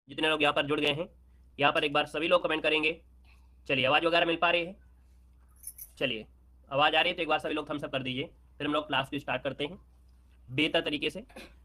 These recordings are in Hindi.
जितने लोग यहाँ पर जुड़ गए हैं, यहाँ पर एक बार सभी लोग कमेंट करेंगे। चलिए, आवाज़ वगैरह मिल पा रही है? चलिए, आवाज़ आ रही है तो एक बार सभी लोग थम्स अप कर दीजिए, फिर हम लोग क्लास को स्टार्ट करते हैं बेहतर तरीके से।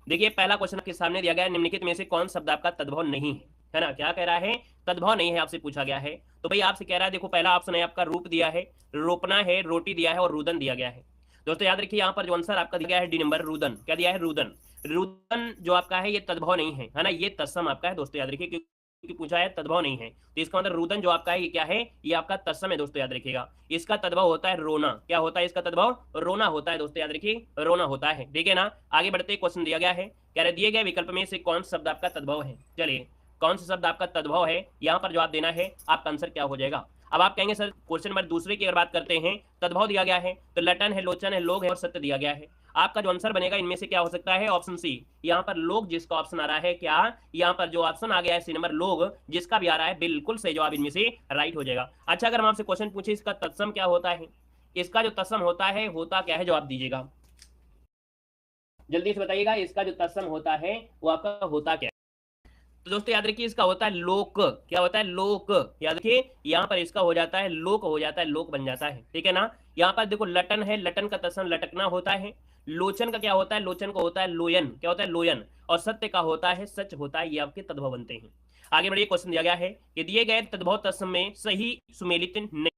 देखिए, पहला क्वेश्चन आपके सामने दिया गया है, निम्नलिखित में से कौन शब्द आपका तद्भव नहीं है ना? क्या कह रहा है? तद्भव नहीं है, आपसे पूछा गया है। तो भाई आपसे कह रहा है, देखो पहला ऑप्शन है आपका रूप दिया है, रोपना है, रोटी दिया है और रुदन दिया गया है। दोस्तों याद रखिए, यहाँ पर जो आंसर आपका दिया गया है डी नंबर, रुदन। क्या दिया है? रुदन। रुदन जो आपका है ये तद्भव नहीं है ना? ये तत्सम आपका है दोस्तों, याद रखिए, क्योंकि पूछा है तद्भव नहीं है, तो इसका मतलब रुदन जो आपका है ये क्या है? ये आपका तत्सम है दोस्तों, याद रखिएगा। इसका तद्भव होता है रोना। क्या होता है इसका तद्भव? रोना होता है दोस्तों, याद रखिए, रोना होता है। ठीक है ना? आगे बढ़ते क्वेश्चन दिया गया है, कह रहे दिए गए विकल्प में से कौन शब्द आपका तद्भव है। चलिए, कौन सा शब्द आपका तद्भव है, यहाँ पर जवाब देना है। आपका आंसर क्या हो जाएगा? अब आप कहेंगे सर क्वेश्चन नंबर दूसरे की अगर बात करते हैं, तद्भव दिया गया है तो लटन है, लोचन है, लोग है और सत्य दिया गया है। आपका जो आंसर बनेगा इनमें से क्या हो सकता है? Option C. यहाँ पर लोग जिसका ऑप्शन आ रहा है, क्या यहाँ पर जो ऑप्शन आ गया है सी नंबर लोग, जिसका भी आ रहा है, बिल्कुल सही जवाब इनमें से राइट हो जाएगा। अच्छा, अगर हम आपसे क्वेश्चन पूछे इसका तत्सम क्या होता है, इसका जो तत्सम होता है होता क्या है, जवाब दीजिएगा जल्दी से बताइएगा। इसका जो तत्सम होता है वो आपका होता क्या है? तो दोस्तों याद रखिए, इसका होता है लोक। क्या होता है? लोक। याद रखिए, यहाँ पर इसका हो जाता है लोक, हो जाता है लोक बन जाता है। ठीक है ना? यहाँ पर देखो लटन है, लटन का तत्सम लटकना होता है। लोचन का क्या होता है? लोचन का होता है लोयन। क्या होता है? लोयन। और सत्य का होता है सच होता है। ये आपके तद्भव बनते हैं। आगे बढ़िए, क्वेश्चन दिया गया है कि दिए गए तद्भव तत्सम में सही सुमेलित नहीं।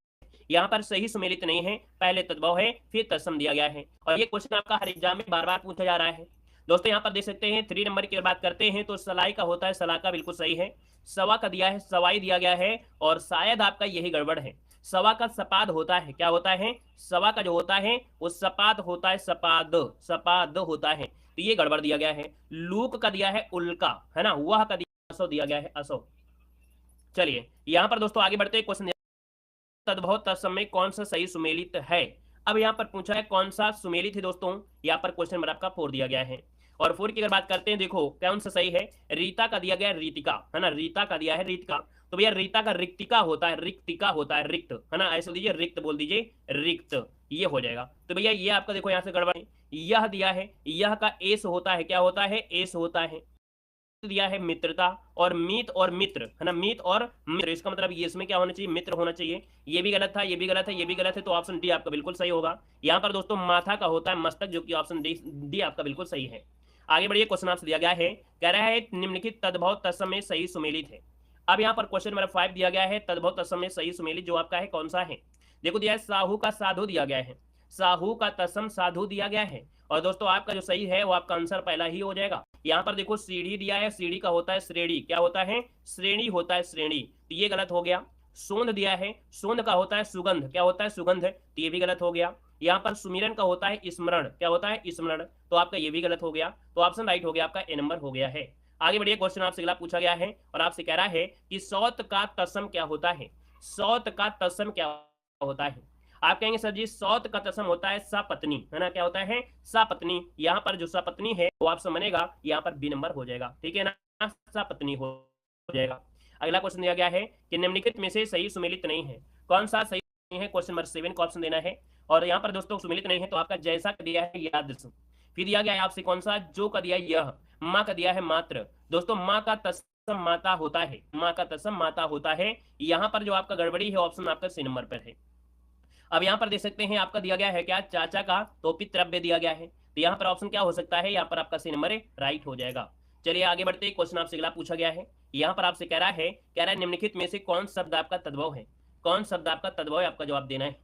यहाँ पर सही सुमेलित नहीं है, पहले तद्भव है फिर तत्सम दिया गया है। और ये क्वेश्चन आपका हर एग्जाम में बार बार पूछा जा रहा है दोस्तों। यहाँ पर देख सकते हैं 3 नंबर की बात करते हैं तो सलाई का होता है सलाका, बिल्कुल सही है। सवा का दिया है सवाई दिया गया है, और शायद आपका यही गड़बड़ है। सवा का सपाद होता है। क्या होता है? सवा का जो होता है वो सपाद होता है, सपाद, सपाद होता है, तो ये गड़बड़ दिया गया है। लूक का दिया है उल्का, है ना? वह का असो दिया गया है, असो। चलिए, यहाँ पर दोस्तों आगे बढ़ते क्वेश्चन, तद्भव तत्सम में कौन सा सही सुमेलित है। अब यहाँ पर पूछा है कौन सा सुमेलित है दोस्तों, यहाँ पर क्वेश्चन नंबर आपका 4 दिया गया है। और 4 की अगर बात करते हैं, देखो कौन सा सही है। रीता का दिया गया है रीतिका, है ना? रीता का दिया है रीतिका, तो भैया रीता का रिक्तिका होता है, रिक्तिका होता है, रिक्त, है ना? ऐसे दीजिए, रिक्त बोल दीजिए, रिक्त, ये हो जाएगा। तो भैया ये आपका देखो यहाँ से गड़बड़ है। यह दिया है, यह का एस होता है, क्या होता है? एस होता है। दिया है मित्रता, और मीत और मित्र, है ना? मीत और मित्र, इसका मतलब ये इसमें क्या होना चाहिए? मित्र होना चाहिए। ये भी गलत था, ये भी गलत है, ये भी गलत है, तो ऑप्शन डी आपका बिल्कुल सही होगा। यहाँ पर दोस्तों माथा का होता है मस्तक, जो कि ऑप्शन डी आपका बिल्कुल सही है। आगे बढ़िए, क्वेश्चन आपसे दिया गया है, कह रहा है निम्नलिखित तद्भव तत्सम में सही सुमेलित है। अब यहाँ पर क्वेश्चन नंबर 5 दिया गया है, तद्भव तत्सम में सही सुमेलित जो आपका है कौन सा है। देखो दिया है साहू का साधु दिया गया है, साहू का तत्सम साधु दिया गया है। और दोस्तों आपका जो सही है वो आपका आंसर पहला ही हो जाएगा। यहाँ पर देखो सीढ़ी दिया है, सीढ़ी का होता है श्रेणी, क्या होता है? श्रेणी होता है, श्रेणी, तो ये गलत हो गया। सोंध दिया है, सोंध का होता है सुगंध, क्या होता है? सुगंध, तो ये भी गलत हो गया। यहाँ पर सुमिरन का होता है स्मरण, क्या होता है? स्मरण, तो आपका ये भी गलत हो गया। तो ऑप्शन राइट हो गया आपका, ए नंबर हो गया है। आगे बढ़िए, क्वेश्चन आपसे अगला पूछा गया है और आपसे कह रहा है कि सौत का तत्सम क्या होता है। सौत का तत्सम क्या होता है? आप कहेंगे सर जी सौत का तत्सम होता है सपत्नी, है ना? क्या होता है? सपत्नी। यहाँ पर जो सपत्नी है वो ऑप्शन बनेगा यहाँ पर बी नंबर हो जाएगा। ठीक है ना? सपत्नी हो जाएगा। अगला क्वेश्चन दिया गया है कि निम्नलिखित में से सही सुमेलित नहीं है, कौन सा सही नहीं है? क्वेश्चन नंबर 7 का ऑप्शन देना है। और यहाँ पर दोस्तों सुमेलित नहीं है तो आपका जैसा दिया है याद, फिर दिया गया है आपसे कौन सा, जो का दिया है यह, माँ का दिया है मात्र। दोस्तों माँ का तत्सम माता होता है, माँ का तत्सम माता होता है। यहाँ पर जो आपका गड़बड़ी है ऑप्शन आपका सी नंबर पर है। अब यहाँ पर देख सकते हैं आपका दिया गया है क्या, चाचा का तो पितृव्य दिया गया है, तो यहाँ पर ऑप्शन क्या हो सकता है? यहाँ पर आपका सी नंबर राइट हो जाएगा। चलिए आगे बढ़ते हैं, क्वेश्चन आपसे अगला पूछा गया है। यहाँ पर आपसे कह रहा है निम्नलिखित में से कौन शब्द आपका तद्भव है, कौन शब्द आपका तद्भव है, आपका जवाब देना है।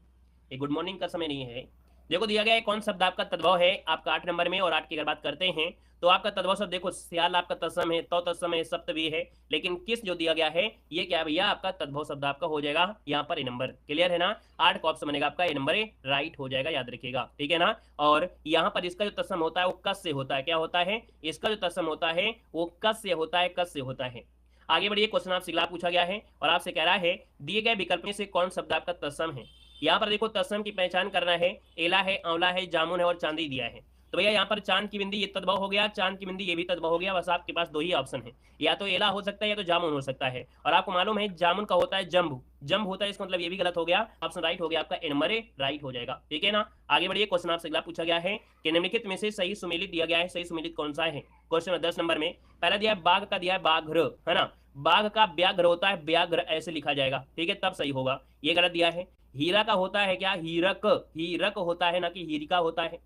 ये गुड मॉर्निंग का समय नहीं है। देखो दिया गया है कौन शब्द आपका तद्भव है आपका 8 नंबर में, और 8 की अगर बात करते हैं तो आपका तद्भव शब्द देखो सियाल आपका तत्सम है, तो तत्सम है, सप्तमी है, लेकिन किस जो दिया गया है ये क्या भैया आपका तद्भव शब्द आपका हो जाएगा यहाँ पर ए नंबर। क्लियर है ना? 8 का ऑप्शन बनेगा आपका ए नंबर राइट हो जाएगा, याद रखिएगा। ठीक है ना? और यहाँ पर इसका जो तत्सम होता है वो कस से होता है, क्या होता है? इसका जो तत्सम होता है वो कस से होता है, कस से होता है। आगे बढ़िए, क्वेश्चन आपसे अगला पूछा गया है और आपसे कह रहा है दिए गए विकल्प में से कौन शब्द आपका तत्सम है। यहाँ पर देखो तत्सम की पहचान करना है, एला है, आंवला है, जामुन है और चांदी दिया है। तो भैया यहाँ पर चांद की बिंदी ये तद्भव हो गया, चांद की बिंदी ये भी तद्भव हो गया, बस आपके पास दो ही ऑप्शन है, या तो एला हो सकता है या तो जामुन हो सकता है। और आपको मालूम है जामुन का होता है जम्बू, जम्ब होता है, इसका मतलब ये भी गलत हो गया, ऑप्शन राइट हो गया आपका ए नंबर ए राइट हो जाएगा। ठीक है ना, आगे बढ़िए, क्वेश्चन आपसे अगला पूछा गया है कि निम्नलिखित में से सही सुमेलित दिया गया है, सही सुमेलित कौन सा है। क्वेश्चन 10 नंबर में पहला दिया है बाघ का, दिया है बाघ्र, है ना, बाघ का व्याघ्र होता है, व्याघ्र ऐसे लिखा जाएगा, ठीक है, तब सही होगा, ये गलत दिया है। हीरा का होता है क्या, हीरक, हीरक होता है ना कि हीरिका होता है।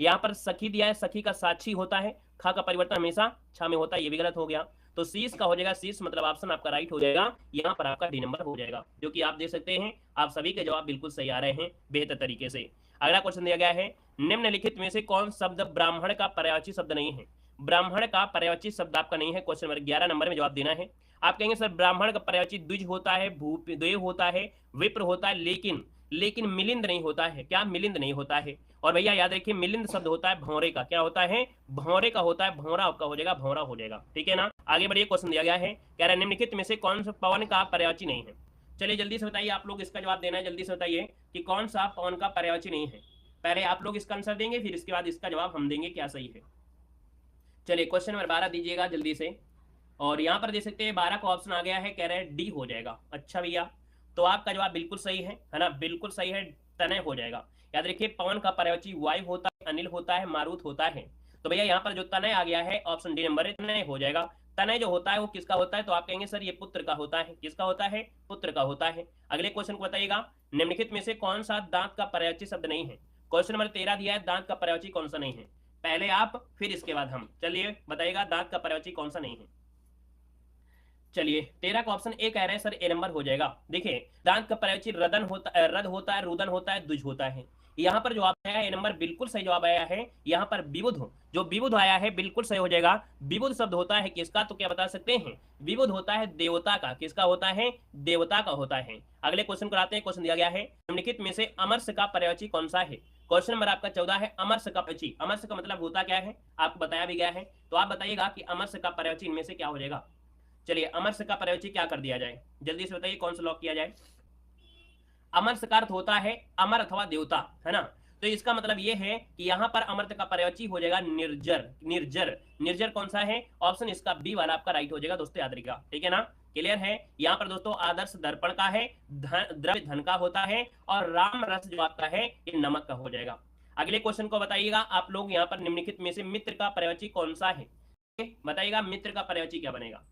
यहाँ पर सखी दिया है, सखी का साक्षी होता है, खा का परिवर्तन हमेशा छा में होता है, ये भी गलत हो गया। तो शीश का हो जाएगा, शीश मतलब ऑप्शन आपका राइट हो जाएगा, यहाँ पर आपका डी नंबर हो जाएगा, जो कि आप देख सकते हैं आप सभी के जवाब बिल्कुल सही आ रहे हैं बेहतर तरीके से। अगला क्वेश्चन दिया गया है निम्नलिखित में से कौन शब्द ब्राह्मण का पर्यायवाची शब्द नहीं है। ब्राह्मण का पर्यायवाची शब्द आपका नहीं है, क्वेश्चन नंबर 11 नंबर में जवाब देना है। आप कहेंगे सर ब्राह्मण का पर्यायवाची द्विज होता है, भूदेव होता है, विप्र होता है, लेकिन मिलिंद नहीं होता है, क्या मिलिंद नहीं होता है। और भैया याद रखिए मिलिंद शब्द होता है भौरे का, क्या होता है, भौरे का होता है, भौरा आपका हो जाएगा, भौरा हो जाएगा। ठीक है ना, आगे बढ़िए, क्वेश्चन दिया गया है, कह रहा है निम्नलिखित में से कौन सा पवन का पर्यायवाची नहीं है। चलिए जल्दी से बताइए, आप लोग इसका जवाब देना है, जल्दी से बताइए कि कौन सा पवन का पर्यायवाची नहीं है। पहले आप लोग इसका आंसर देंगे, फिर इसके बाद इसका जवाब हम देंगे क्या सही है। चलिए क्वेश्चन नंबर 12 दीजिएगा जल्दी से, और यहाँ पर देख सकते हैं 12 का ऑप्शन आ गया है, कह रहे हैं डी हो जाएगा। अच्छा भैया, तो आपका जवाब बिल्कुल सही है ना, बिल्कुल सही है, तनय हो जाएगा। याद रखिए पवन का पर्यायवाची वायु होता है, अनिल होता है, मारुत होता है। तो भैया यहाँ पर जो तनय आ गया है ऑप्शन डी नंबर तनय हो जाएगा। तनय जो होता है वो किसका होता है, तो आप कहेंगे सर ये पुत्र का होता है, किसका होता है, पुत्र का होता है। अगले क्वेश्चन को बताइएगा निम्नलिखित में से कौन सा दांत का पर्यायवाची शब्द नहीं है। क्वेश्चन नंबर 13 दिया है दांत का पर्यायवाची कौन सा नहीं है, पहले आप फिर इसके बाद हम। चलिए बताइएगा दांत का पर्यायवाची कौन सा नहीं है। चलिए 13 का ऑप्शन ए कह रहे हैं सर ए नंबर हो जाएगा। देखिए दांत का पर्यायवाची रदन होता है, रद होता है, रुदन होता है, द्विज होता है। यहाँ पर जवाब आया है ए नंबर, बिल्कुल सही जवाब आया है। यहाँ पर विबुध, जो विबुध आया है बिल्कुल सही हो जाएगा। विबुध शब्द होता है किसका, तो क्या बता सकते हैं, विबुध होता है देवता का, किसका होता है, देवता का होता है। अगले क्वेश्चन को आते हैं, क्वेश्चन दिया गया है निम्नलिखित में से अमरस का पर्यायवाची कौन सा है। क्वेश्चन नंबर आपका 14 है, अमरस का पर्यायवाची, अमरस का मतलब होता क्या है आपको बताया भी गया है, तो आप बताइएगा कि अमरस का पर्यायवाची इनमें से क्या हो जाएगा। चलिए अमरस का पर्यायवाची क्या कर दिया जाए, जल्दी से बताइए कौन सा लॉक किया जाए। अमरस का अर्थ होता है अमर अथवा देवता, है ना, तो इसका मतलब ये है कि यहाँ पर अमर्त का पर्यायवाची हो जाएगा निर्जर। निर्जर, निर्जर कौन सा है, ऑप्शन इसका बी वाला आपका राइट हो जाएगा दोस्तों, याद रखिएगा। ठीक है ना, क्लियर है। यहाँ पर दोस्तों आदर्श दर्पण का है, द्रव्य धन का होता है, और राम रस जो आपका है ये नमक का हो जाएगा। अगले क्वेश्चन को बताइएगा आप लोग, यहाँ पर निम्नलिखित में से मित्र का पर्यायवाची कौन सा है, बताइएगा मित्र का पर्यायवाची क्या बनेगा।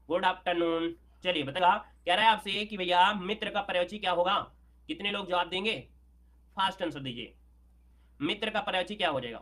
गुड आफ्टरनून, चलिए बताइएगा, कह रहा है आपसे कि भैया मित्र का पर्यायवाची क्या होगा, कितने लोग जवाब देंगे, फास्ट आंसर दीजिए, मित्र का पर्यायवाची क्या हो जाएगा।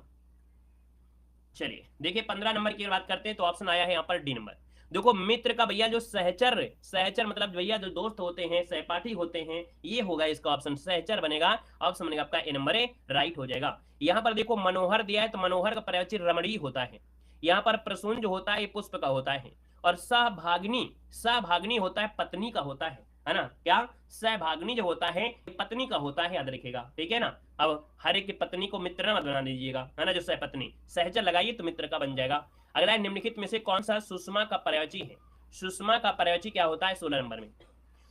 चलिए देखिए 15 नंबर की बात करते हैं, तो ऑप्शन आया है यहाँ पर डी नंबर। देखो मित्र का भैया जो सहचर, सहचर मतलब भैया जो दोस्त होते हैं, सहपाठी होते हैं, ये होगा इसका ऑप्शन, सहचर बनेगा, ऑप्शन बनेगा आपका ए नंबर ए राइट हो जाएगा। यहाँ पर देखो मनोहर दिया है, तो मनोहर का पर्यायवाची रमणीय होता है। यहाँ पर प्रसून जो होता है ये पुष्प का होता है, और सहभागिनी, सहभागिनी होता है पत्नी का होता है ना, क्या सहभागिनी जो होता है पत्नी का होता है, याद रखिएगा। ठीक है ना, अब हर एक की पत्नी को मित्र मत बना दीजिएगा, है ना, जो सहपत्नी, सहचर लगाइए तो मित्र का बन जाएगा। अगला निम्नलिखित में से कौन सा सुषमा का पर्यायवाची है। सुषमा का पर्यायवाची क्या होता है 16 नंबर में।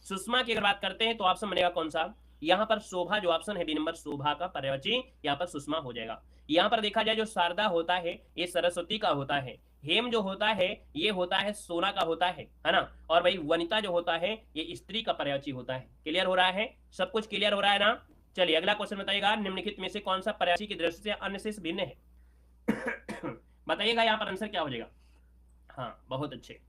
सुषमा की अगर बात करते हैं तो ऑप्शन बनेगा कौन सा, यहाँ पर शोभा जो ऑप्शन है डी नंबर, शोभा का पर्यायवाची यहाँ पर सुषमा हो जाएगा। यहाँ पर देखा जाए जो शारदा होता है ये सरस्वती का होता है, हेम जो होता है ये होता है सोना का होता है ना, और भाई वनिता जो होता है ये स्त्री का पर्यायवाची होता है। क्लियर हो रहा है, सब कुछ क्लियर हो रहा है ना। चलिए अगला क्वेश्चन बताइएगा निम्नलिखित में से कौन सा पर्यायवाची की दृष्टि से अन्य से भिन्न है। बताइएगा यहाँ पर आंसर क्या हो जाएगा। हाँ बहुत अच्छे,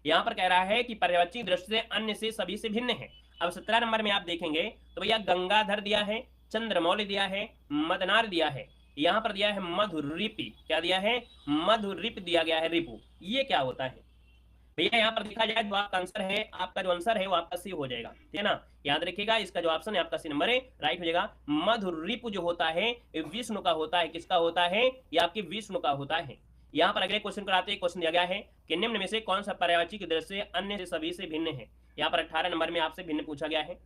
यहाँ पर कह रहा है कि पर्यायवाची दृष्टि से अन्य से सभी से भिन्न है। अब 17 नंबर में आप देखेंगे तो भैया गंगाधर दिया है, चंद्रमौली दिया है, मदनार दिया है, यहाँ पर दिया है मधुरिपी, क्या दिया है, मधुरिप दिया गया है, रिपु, ये क्या होता है भैया। यहाँ पर देखा जाए जो आपका आंसर है, आपका जो आंसर है वो आपका सी हो जाएगा, ठीक है ना, याद रखिएगा इसका जो ऑप्शन है आपका सी नंबर है राइट हो जाएगा। मधुरिपु जो होता है विष्णु का होता है, किसका होता है, ये आपके विष्णु का होता है। यहाँ पर अगले क्वेश्चन कराते हैं, क्वेश्चन दिया गया है कि निम्न में से कौन सा पर्यायवाची की दृष्टि से अन्य से सभी से भिन्न है। यहाँ पर 18 नंबर में आपसे भिन्न पूछा गया है।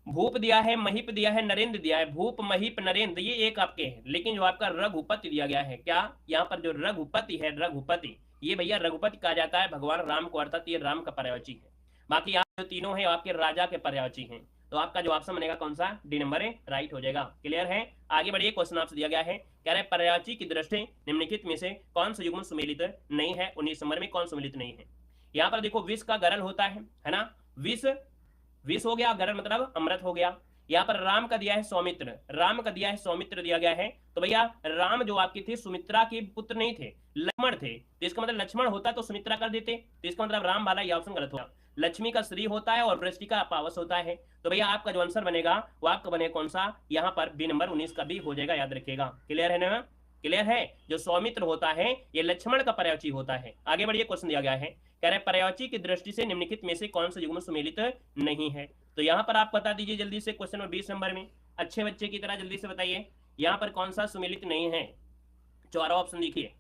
भूप दिया है, महीप दिया है, नरेंद्र दिया है, भूप महीप नरेंद्र ये एक आपके हैं, लेकिन जो आपका रघुपति दिया गया है, क्या यहाँ पर जो रघुपति है, रघुपति ये भैया रघुपति कहा जाता है भगवान राम को, अर्थात ये राम का पर्यायवाची है। बाकी यहाँ जो तीनों है आपके राजा के पर्यायवाची हैं। तो आपका जो ऑप्शन बनेगा कौन सा, डी नंबर राइट हो जाएगा। क्लियर है, आगे बढ़िए। क्वेश्चन आपसे दिया गया है, कह रहे पर्यायवाची की दृष्टि निम्नलिखित में से कौन सा युग्म सुमेलित नहीं है, 19 नंबर में कौन सुमेलित नहीं है। यहाँ पर देखो विष का गरल होता है ना, विष विष हो गया, गरल मतलब अमृत हो गया। यहाँ पर राम का दिया है सौमित्र, राम का दिया है सौमित्र दिया गया है, तो भैया राम जो आपके थे सुमित्रा के पुत्र नहीं थे, लक्ष्मण थे, तो इसका मतलब लक्ष्मण होता तो सुमित्रा कर देते, तो इसका मतलब राम वाला ये ऑप्शन गलत होगा। लक्ष्मी का श्री होता है और वृष्टि का अपावस होता है, तो भैया आपका जो आंसर बनेगा वो आपका बनेगा कौन सा, यहाँ पर बी नंबर 19 का भी हो जाएगा, याद रखिएगा। क्लियर है ना, क्लियर है। जो सौमित्र होता है ये लक्ष्मण का पर्यायवाची होता है। आगे बढ़िए, क्वेश्चन दिया गया है, कह रहे पर्यायवाची की दृष्टि से निम्नलिखित में से कौन सा युग्म सुमेलित नहीं है। तो यहाँ पर आप बता दीजिए जल्दी से, क्वेश्चन नंबर 20 नंबर में अच्छे बच्चे की तरह जल्दी से बताइए, यहाँ पर कौन सा सुमेलित नहीं है। चौथा ऑप्शन देखिए,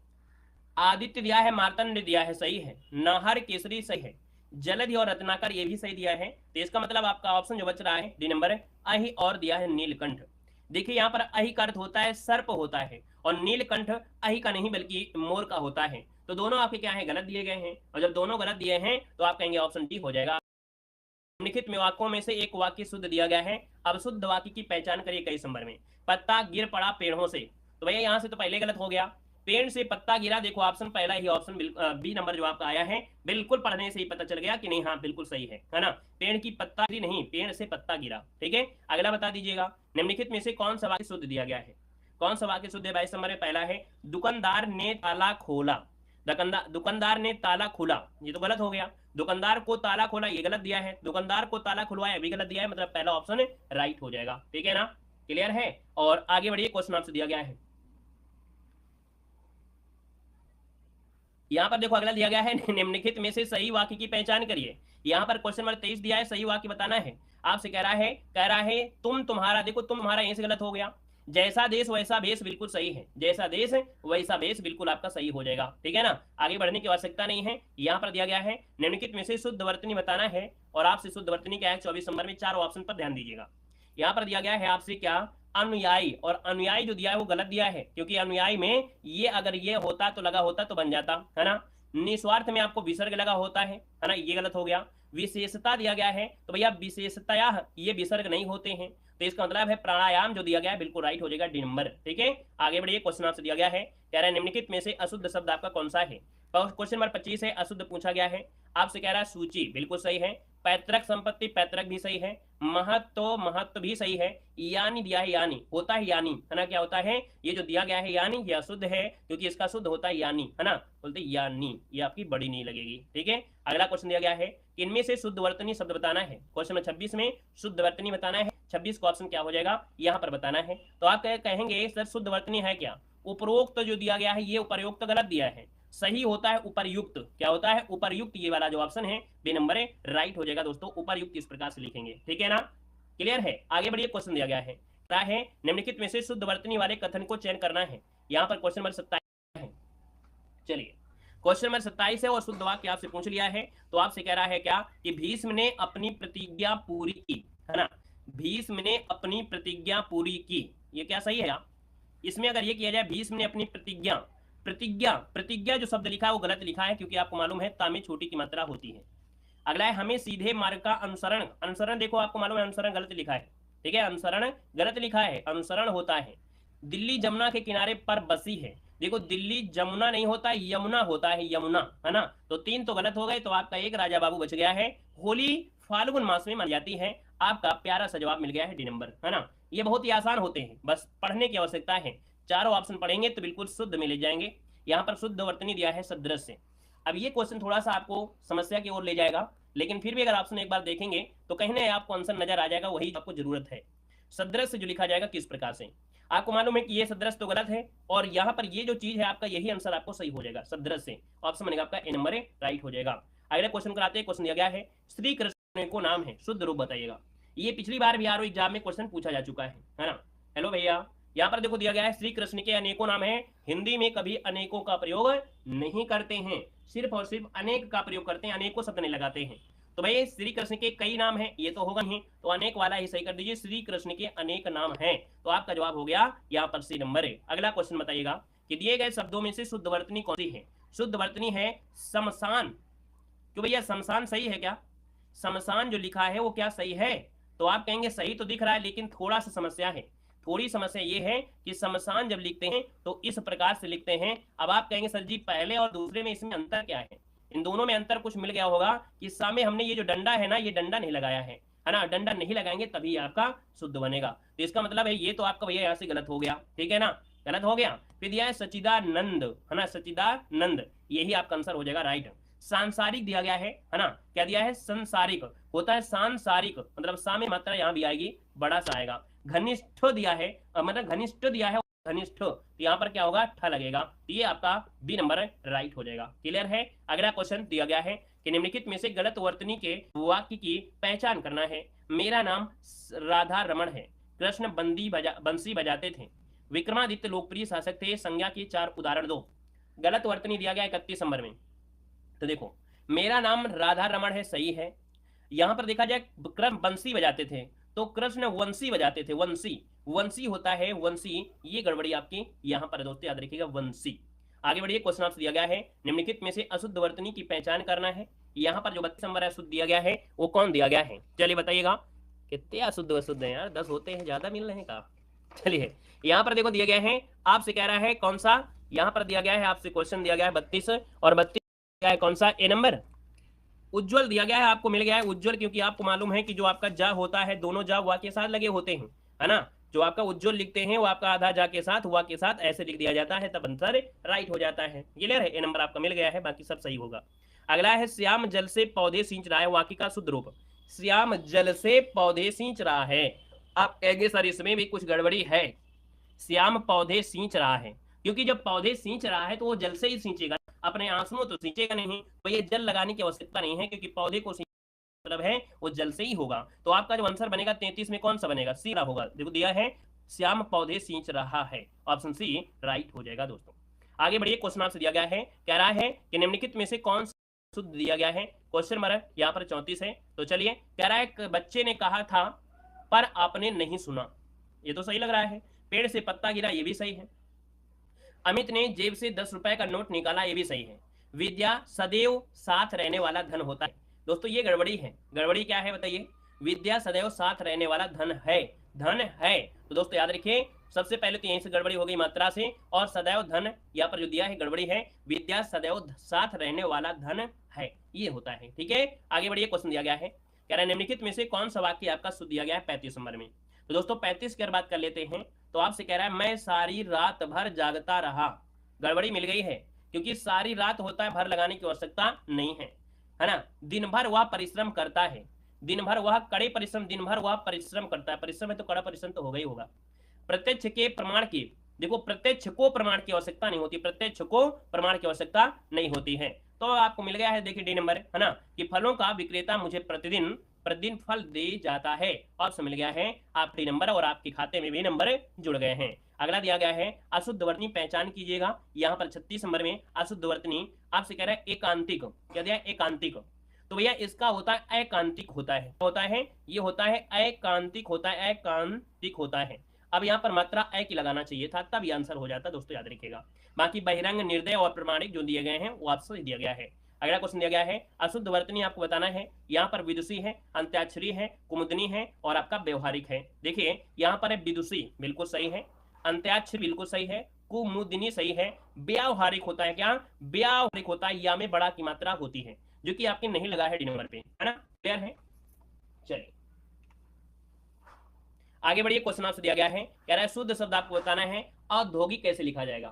आदित्य दिया है, मार्तंड दिया है, सही है, नाहर केसरी सही है, जलधि और रत्नाकर ये भी सही दिया है, तो इसका मतलब आपका ऑप्शन जो बच रहा है डी नंबर अहि और दिया है नीलकंठ। देखिए यहाँ पर अहि का अर्थ होता है सर्प होता है, और नीलकंठ अहि का नहीं बल्कि मोर का होता है, तो दोनों आपके क्या है, गलत दिए गए हैं, और जब दोनों गलत दिए हैं तो आप कहेंगे ऑप्शन डी हो जाएगा। निम्नलिखित में वाक्यों में से एक वाक्य शुद्ध दिया गया है, अब शुद्ध वाक्य की पहचान करिए। कई नंबर में पत्ता गिर पड़ा पेड़ों से, तो भैया यहाँ से तो पहले गलत हो गया, पेड़ से पत्ता गिरा, देखो ऑप्शन पहला ही ऑप्शन बी नंबर जो आपका आया है, बिल्कुल पढ़ने से ही पता चल गया कि नहीं, हाँ बिल्कुल सही है ना, पेड़ की पत्ता गिरी नहीं, पेड़ से पत्ता गिरा। ठीक है, अगला बता दीजिएगा, निम्नलिखित में से कौन सा वाक्य शुद्ध दिया गया है, कौन सा वाक्य शुद्ध है। 22 नंबर में पहला है, दुकानदार ने ताला खोला, दुकानदार ने ताला खोला, ये तो गलत हो गया, दुकानदार को ताला खोला ये गलत दिया है, दुकानदार को ताला खुलवाया भी गलत दिया है, मतलब पहला ऑप्शन राइट हो जाएगा। ठीक है ना, क्लियर है। और आगे बढ़िए, क्वेश्चन आपसे दिया गया है, यहाँ पर देखो अगला दिया गया है, निम्नलिखित में से सही वाक्य की पहचान करिए। यहाँ पर क्वेश्चन नंबर 23 दिया है, सही वाक्य बताना है आपसे, कह रहा है तुम तुम्हारा, देखो तुम तुम्हारा यहीं से गलत हो गया, जैसा देश वैसा भेष बिल्कुल सही है, जैसा देश वैसा भेष बिल्कुल आपका सही हो जाएगा। ठीक है ना, आगे बढ़ने की आवश्यकता नहीं है। यहाँ पर दिया गया है, निम्नलिखित में से शुद्ध वर्तनी बताना है, और आपसे शुद्ध वर्तनी क्या है 24 नंबर में, चारों ऑप्शन पर ध्यान दीजिएगा। यहाँ पर दिया गया है आपसे क्या, अनुयायी, और अनुयायी जो दिया है वो गलत दिया है, क्योंकि अनुयायी में ये अगर ये होता तो लगा होता तो बन जाता है ना, निस्वार्थ में आपको विसर्ग लगा होता है ना, ये गलत हो गया। विशेषता दिया गया है, तो भैया विशेषतया ये विसर्ग नहीं होते हैं, तो इसका मतलब है प्राणायाम जो दिया गया है बिल्कुल राइट हो जाएगा, डी नंबर। ठीक है, आगे बढ़िए, क्वेश्चन आपसे दिया गया है, कह रहा है निम्नलिखित में से अशुद्ध शब्द आपका कौन सा है। क्वेश्चन नंबर 25 है, अशुद्ध पूछा गया है आपसे, कह रहा है सूची, बिल्कुल सही है, पैतृक संपत्ति, पैतृक भी सही है, महत्व, महत्व भी सही है, यानी दिया है, यानी होता है, यानी है ना, क्या होता है, ये जो दिया गया है यानी ये अशुद्ध है, क्योंकि इसका शुद्ध होता है यानी, है ना, बोलते यानी, ये आपकी बड़ी नहीं लगेगी। ठीक है, अगला क्वेश्चन दिया गया है, इनमें से शुद्ध वर्तनी शब्द बताना है। क्वेश्चन नंबर 26 में शुद्ध वर्तनी बताना है, 26 का ऑप्शन क्या हो जाएगा, यहाँ पर बताना है। तो आप कहेंगे सर शुद्ध वर्तनी है क्या, उपरोक्त जो दिया गया है ये उपर्युक्त गलत दिया है, सही होता है उपर्युक्त, क्या होता है उपर्युक्त, ये वाला जो ऑप्शन है बी नंबर राइट हो जाएगा दोस्तों, उपर्युक्त इस प्रकार से लिखेंगे। ठीक है ना, क्लियर है। आगे बढ़िए, क्वेश्चन दिया गया है निम्नलिखित में से शुद्ध वर्तनी वाले कथन को चयन करना है। यहाँ पर क्वेश्चन नंबर 27 है, चलिए क्वेश्चन नंबर 27 है, और शुद्ध वाक्य आपसे पूछ लिया है, तो आपसे कह रहा है क्या कि भीष्म ने अपनी प्रतिज्ञा पूरी की, है ना, भीष्म ने अपनी प्रतिज्ञा पूरी की, ये क्या सही है। इसमें अगर ये किया जाए भीष्म ने अपनी प्रतिज्ञा, प्रतिज्ञा, प्रतिज्ञा जो शब्द लिखा है वो गलत लिखा है, क्योंकि आपको मालूम है ता में छोटी की मात्रा होती है। अगला है हमें सीधे मार्ग का अनुसरण, अनुसरण देखो आपको मालूम है अनुसरण गलत लिखा है, ठीक है, अनुसरण गलत लिखा है, अनुसरण होता है। दिल्ली जमुना के किनारे पर बसी है, देखो दिल्ली जमुना नहीं होता है, यमुना होता है, यमुना, है ना, तो 3 तो गलत हो गए, तो आपका एक राजा बाबू बच गया है। होली फाल्गुन मास में मनाई जाती है, आपका प्यारा सा जवाब मिल गया है, डी नंबर, है ना। ये बहुत ही आसान होते हैं, बस पढ़ने की आवश्यकता है, चारों ऑप्शन पढ़ेंगे तो बिल्कुल शुद्ध मिल जाएंगे। यहाँ पर शुद्ध वर्तनी दिया है सदृश। अब ये क्वेश्चन थोड़ा सा आपको समस्या की ओर ले जाएगा, लेकिन फिर भी अगर ऑप्शन एक बार देखेंगे तो कहीं ना आपको आंसर नजर आ जाएगा, वही आपको जरूरत है। सदृश जो लिखा जाएगा किस प्रकार से, आपको मालूम है कि ये सदृश तो गलत है, और यहाँ पर ये जो चीज है आपका यही आंसर आपको सही हो जाएगा, सदृश से ऑप्शन बनेगा आपका ए नंबर राइट हो जाएगा। अगले क्वेश्चन कराते हैं, क्वेश्चन दिया गया है श्री कृष्ण को नाम है, शुद्ध रूप बताइएगा। ये पिछली बार भी आर एग्जाम में क्वेश्चन पूछा जा चुका है ना। हेलो भैया, यहाँ पर देखो दिया गया है श्री कृष्ण के अनेकों नाम है, हिंदी में कभी अनेकों का प्रयोग नहीं करते हैं, सिर्फ और सिर्फ अनेक का प्रयोग करते हैं, अनेकों शब्द नहीं लगाते हैं। तो भाई श्री कृष्ण के कई नाम हैं, ये तो होगा नहीं, तो अनेक वाला ही सही कर दीजिए, श्री कृष्ण के अनेक नाम हैं, तो आपका जवाब हो गया यहाँ पर सी नंबर है। अगला क्वेश्चन बताइएगा कि दिए गए शब्दों में से शुद्ध वर्तनी कौन सी है। शुद्ध वर्तनी है शमशान, क्यों भैया शमशान सही है क्या, शमशान जो लिखा है वो क्या सही है, तो आप कहेंगे सही तो दिख रहा है, लेकिन थोड़ा सा समस्या है। थोड़ी समस्या ये है कि शमशान जब लिखते हैं तो इस प्रकार से लिखते हैं। अब आप कहेंगे सर जी पहले और दूसरे में इसमें अंतर क्या है? इन दोनों में अंतर कुछ मिल गया होगा कि सामने हमने ये जो डंडा है ना, ये डंडा नहीं लगाया है ना, डंडा नहीं लगाएंगे तभी आपका शुद्ध बनेगा। तो इसका मतलब है ये तो आपका भैया यहाँ से गलत हो गया, ठीक है ना, गलत हो गया। फिर दिया है सचिदानंद, है ना, सचिदानंद, यही आपका आंसर हो जाएगा राइट। सांसारिक दिया गया है ना, क्या दिया है? संसारिक होता है सांसारिक, मतलब सा में मात्रा यहाँ भी आएगी, बड़ा सा आएगा। घनिष्ठ दिया है, मतलब घनिष्ठ दिया है, घनिष्ठ, तो यहाँ पर क्या होगा? ठ लगेगा। तो ये आपका बी नंबर राइट हो जाएगा। क्लियर है? अगला क्वेश्चन दिया गया है कि निम्नलिखित में से गलत वर्तनी के वाक्य की पहचान करना है। मेरा नाम राधा रमण है, कृष्ण बंसी बजाते थे, विक्रमादित्य लोकप्रिय शासक थे, संज्ञा के 4 उदाहरण दो। गलत वर्तनी दिया गया 31 नंबर में। तो देखो, मेरा नाम राधा रमण है, सही है। यहां पर देखा जाए कृष्ण बंसी बजाते थे, तो कृष्ण वंशी बजाते थे, वंशी, वंशी होता है वंशी, ये गड़बड़ी आपकी यहां पर दोस्तों याद रखिएगा, वंशी। आगे बढ़िए, क्वेश्चन आपसे दिया गया है निम्नलिखित में से अशुद्ध वर्तनी की पहचान करना है। यहाँ पर जो 32 नंबर है शुद्ध दिया गया है, वो कौन दिया गया है? चलिए बताइएगा। कितने अशुद्ध अशुद्ध है यार, 10 होते हैं, ज्यादा मिल रहे हैं का? चलिए यहाँ पर देखो दिया गया है, आपसे कह रहा है कौन सा, यहाँ पर दिया गया है आपसे क्वेश्चन दिया गया है 32, और 32 क्या है? कौन सा? ए नंबर, उज्जवल दिया गया है, आपको मिल गया है उज्जवल, क्योंकि आपको मालूम है कि जो आपका जा होता है, दोनों जा वा के साथ लगे होते हैं, है ना। जो आपका उज्जवल लिखते हैं वो आपका आधा जा के साथ वा के साथ ऐसे लिख दिया जाता है, तब आंसर राइट हो जाता है। क्लियर है? ए नंबर आपका मिल गया है, बाकी सब सही होगा। अगला है श्याम जल से पौधे सींच रहा है, वाक्य का शुद्ध रूप। श्याम जल से पौधे सींच रहा है, आप कहेंगे सर इसमें भी कुछ गड़बड़ी है। श्याम पौधे सींच रहा है, क्योंकि जब पौधे सींच रहा है तो वो जल से ही सींचेगा, अपने आंसुओं तो सींचेगा नहीं, तो ये जल लगाने की आवश्यकता नहीं है, क्योंकि पौधे को मतलब है वो जल से ही होगा। तो आपका जो आंसर बनेगा 33 में कौन सा बनेगा? सी होगा। देखो दिया है श्याम पौधे सींच रहा है, ऑप्शन सी राइट हो जाएगा दोस्तों। आगे बढ़िए, क्वेश्चन आपसे दिया गया है, कह रहा है कि निम्नलिखित में से कौन शुद्ध दिया गया है। क्वेश्चन नंबर यहाँ पर 34 है। तो चलिए, कह रहा है बच्चे ने कहा था पर आपने नहीं सुना, ये तो सही लग रहा है। पेड़ से पत्ता गिरा, ये भी सही है। अमित ने जेब से 10 रुपए का नोट निकाला, ये भी सही है। विद्या सदैव साथ रहने वाला धन होता है, दोस्तों ये गड़बड़ी है। गड़बड़ी क्या है बताइए? विद्या सदैव साथ रहने वाला धन है, धन है। तो दोस्तों याद रखिए, सबसे पहले तो यहीं से गड़बड़ी हो गई मात्रा से, और सदैव धन यहाँ पर जो दिया है गड़बड़ी है, विद्या सदैव साथ रहने वाला धन है, ये होता है। ठीक है, आगे बढ़िए, क्वेश्चन दिया गया है, कह रहा है निम्नलिखित में से कौन सा वाक्य आपका शुद्ध दिया गया है 35 नंबर में। तो दोस्तों 35 की अगर बात कर लेते हैं, तो आपसे कह रहा है मैं सारी रात भर जागता रहा। गड़बड़ी मिल गई है, क्योंकि सारी रात होता है, भर लगाने की आवश्यकता नहीं है ना। दिन भर वह परिश्रम करता है, दिन भर वह कड़े परिश्रम, दिन भर वह परिश्रम करता है, परिश्रम है तो कड़ा परिश्रम तो होगा ही होगा। प्रत्यक्ष के प्रमाण की, देखो प्रत्यक्ष को प्रमाण की आवश्यकता नहीं होती, प्रत्यक्ष को प्रमाण की आवश्यकता नहीं होती है। तो आपको मिल गया है, देखिए डी नंबर, है ना, कि फलों का विक्रेता मुझे प्रतिदिन फल दे जाता है, ऑप्शन मिल गया है आप डी नंबर, और आपके खाते में भी नंबर जुड़ गए हैं। अगला दिया गया है अशुद्ध वर्तनी पहचान कीजिएगा। यहाँ पर 36 नंबर में अशुद्ध वर्तनी आपसे कह रहा है एकांतिक, क्या दिया? एकांतिक। तो भैया इसका होता है एकांतिक होता है, होता है ये होता है एकांतिक होता है, एकांतिक होता है। अब यहाँ पर मात्रा ए की लगाना चाहिए था, तब ये आंसर हो जाता, दोस्तों याद रखिएगा। बाकी बहिरंग, निर्दय और प्रमाणिक जो दिए गए हैं वो आपसे दिया गया है। अगला क्वेश्चन दिया गया है अशुद्ध वर्तनी आपको बताना है। यहाँ पर विदुषी है, अंत्याक्षरी है, कुमुदनी है, और आपका व्यवहारिक है। देखिए यहाँ पर है विदुषी, बिल्कुल सही है, अंत्याक्षरी बिल्कुल सही है, कुमुदनी सही है, व्यावहारिक होता है, क्या व्यावहारिक होता है, या में बड़ा की मात्रा होती है, जो कि आपके नहीं लगा है डी नंबर पे, है ना। क्लियर है? चलिए आगे बढ़िए, क्वेश्चन आपसे दिया गया है, कह रहा है शुद्ध शब्द आपको बताना है, औद्योगिक कैसे लिखा जाएगा,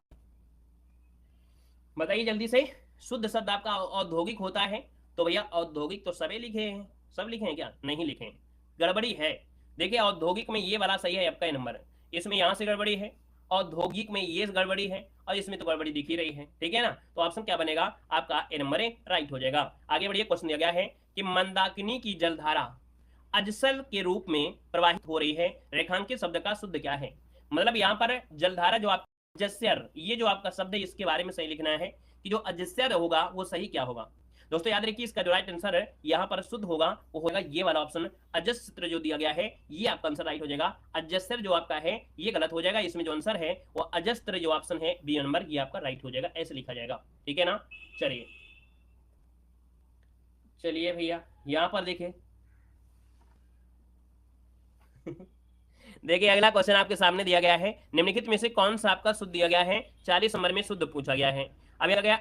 बताइए जल्दी से। शुद्ध शब्द आपका औद्योगिक होता है, तो भैया औद्योगिक तो सभी लिखे हैं, सब लिखे हैं क्या? नहीं लिखे हैं, गड़बड़ी है। देखिए औद्योगिक में ये वाला सही है आपका नंबर, इसमें यहां से गड़बड़ी है, औद्योगिक में ये गड़बड़ी है, और इसमें तो गड़बड़ी दिख ही रही है, ठीक है ना। तो ऑप्शन क्या बनेगा आपका? ए नंबर राइट हो जाएगा। आगे बढ़िए, क्वेश्चन दिया गया है कि मंदाकिनी की जलधारा अजसल के रूप में प्रवाहित हो रही है, रेखांकित शब्द का शुद्ध क्या है? मतलब यहाँ पर जलधारा जो आप अजस्यर, ये जो आपका शब्द है इसके बारे में सही लिखना है कि जो अजस्यर होगा वो सही क्या होगा। दोस्तों याद रखिए, इसका जो राइट आंसर है यहाँ पर शुद्ध होगा वो होगा ये वाला ऑप्शन, अजस्त्र जो दिया गया है ये आपका आंसर राइट हो जाएगा। अजस्त्र जो आपका है ये गलत हो जाएगा, इसमें जो आंसर है वो अजस्त्र जो ऑप्शन है बी नंबर, ये आपका राइट हो जाएगा, ऐसे लिखा जाएगा, ठीक है ना। चलिए चलिए भैया यहाँ पर देखिए, देखिए अगला क्वेश्चन आपके सामने दिया गया है, निम्नलिखित में से कौन सा आपका शुद्ध दिया गया है, 40 नंबर में शुद्ध पूछा गया है। अब आ गया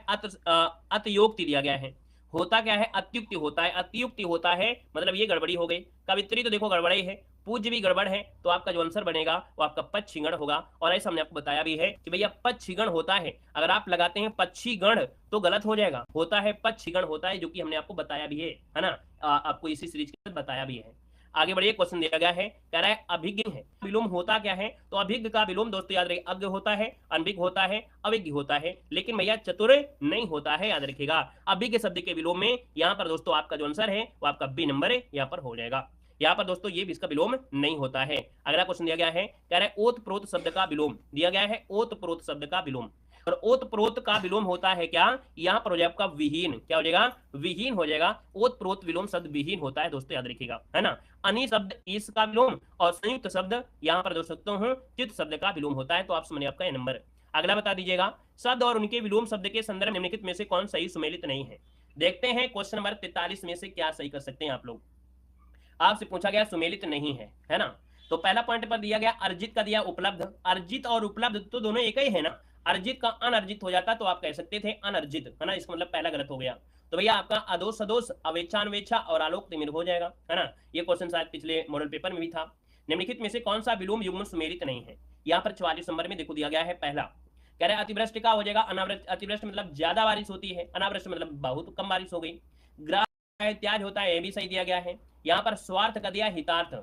अतयोक्ति दिया गया है। होता क्या है, अत्युक्ति होता है, अतियुक्ति होता है मतलब ये गड़बड़ी हो गई। कवित्री तो देखो गड़बड़ी है, पूज्य भी गड़बड़ है, तो आपका जो आंसर बनेगा वो आपका पच्छिगण होगा। और ऐसा हमने आपको बताया भी है कि भैया पच्छिगण होता है, अगर आप लगाते हैं पच्छिगण तो गलत हो जाएगा, होता है पच्छिगण होता है, जो कि हमने आपको बताया भी है ना, आपको इसी सीरीज के बताया भी है। आगे बढ़िए, क्वेश्चन दिया गया है, कह रहा है अभिज्ञ है, विलोम होता क्या है, तो अभिज्ञ का विलोम दोस्तों याद रखिए अज्ञ होता है, अनभिज्ञ होता है, अविज्ञ होता है, लेकिन भैया चतुर नहीं होता है, याद रखिएगा। अभिज्ञ शब्द के विलोम में यहाँ पर दोस्तों आपका जो आंसर है वो आपका बी नंबर यहाँ पर हो जाएगा। यहाँ पर दोस्तों ये भी इसका विलोम नहीं होता है। अगला क्वेश्चन दिया गया है, कह रहा है ओत प्रोत शब्द का विलोम दिया गया है, ओत प्रोत शब्द का विलोम, और ओत प्रोत का विलोम होता है क्या, यहाँ पर हो जाएगा आपका विहीन, क्या हो जाएगा, विहीन हो जाएगा। ओत प्रोत विलोम शब्द विहीन होता है दोस्तों, याद रखिएगा, है ना। अनि शब्द ईस का विलोम, और संयुक्त शब्द यहाँ पर दोस्त सकता हूँ चित शब्द का विलोम होता है, तो ऑप्शन बने आपका ए नंबर। अगला बता दीजिएगा, शब्द और उनके विलोम शब्द के संदर्भ निम्नलिखित में से कौन सही सुमेलित नहीं है। देखते हैं क्वेश्चन नंबर 43 में से क्या सही कर सकते हैं आप लोग। आपसे पूछा गया सुमेलित नहीं है ना। तो पहला पॉइंट पर दिया गया अर्जित का दिया उपलब्ध, अर्जित और उपलब्ध तो दोनों एक ही है ना, अर्जित का अनर्जित हो जाता तो आप कह सकते थे अनर्जित, है ना, इसका मतलब पहला गलत हो गया। तो भैया आपका अदोष सदोष अवेच्छान्वेच्छा और आलोक तिमिर हो जाएगा, है ना। ये क्वेश्चन शायद पिछले मॉडल पेपर में भी था। निम्नलिखित में से कौन सा विलोम युग्म सुमेलित नहीं है, यहाँ पर 44 नंबर में देखो दिया गया है पहला, कह रहे अतिवृष्टि का हो जाएगा अनावृष्टि, अतिवृष्टि मतलब ज्यादा बारिश होती है, अनावृष्टि मतलब बहुत कम बारिश हो गई। ग्राह त्याज होता है, ये भी सही दिया गया है। यहाँ पर स्वार्थ का दिया हितार्थ,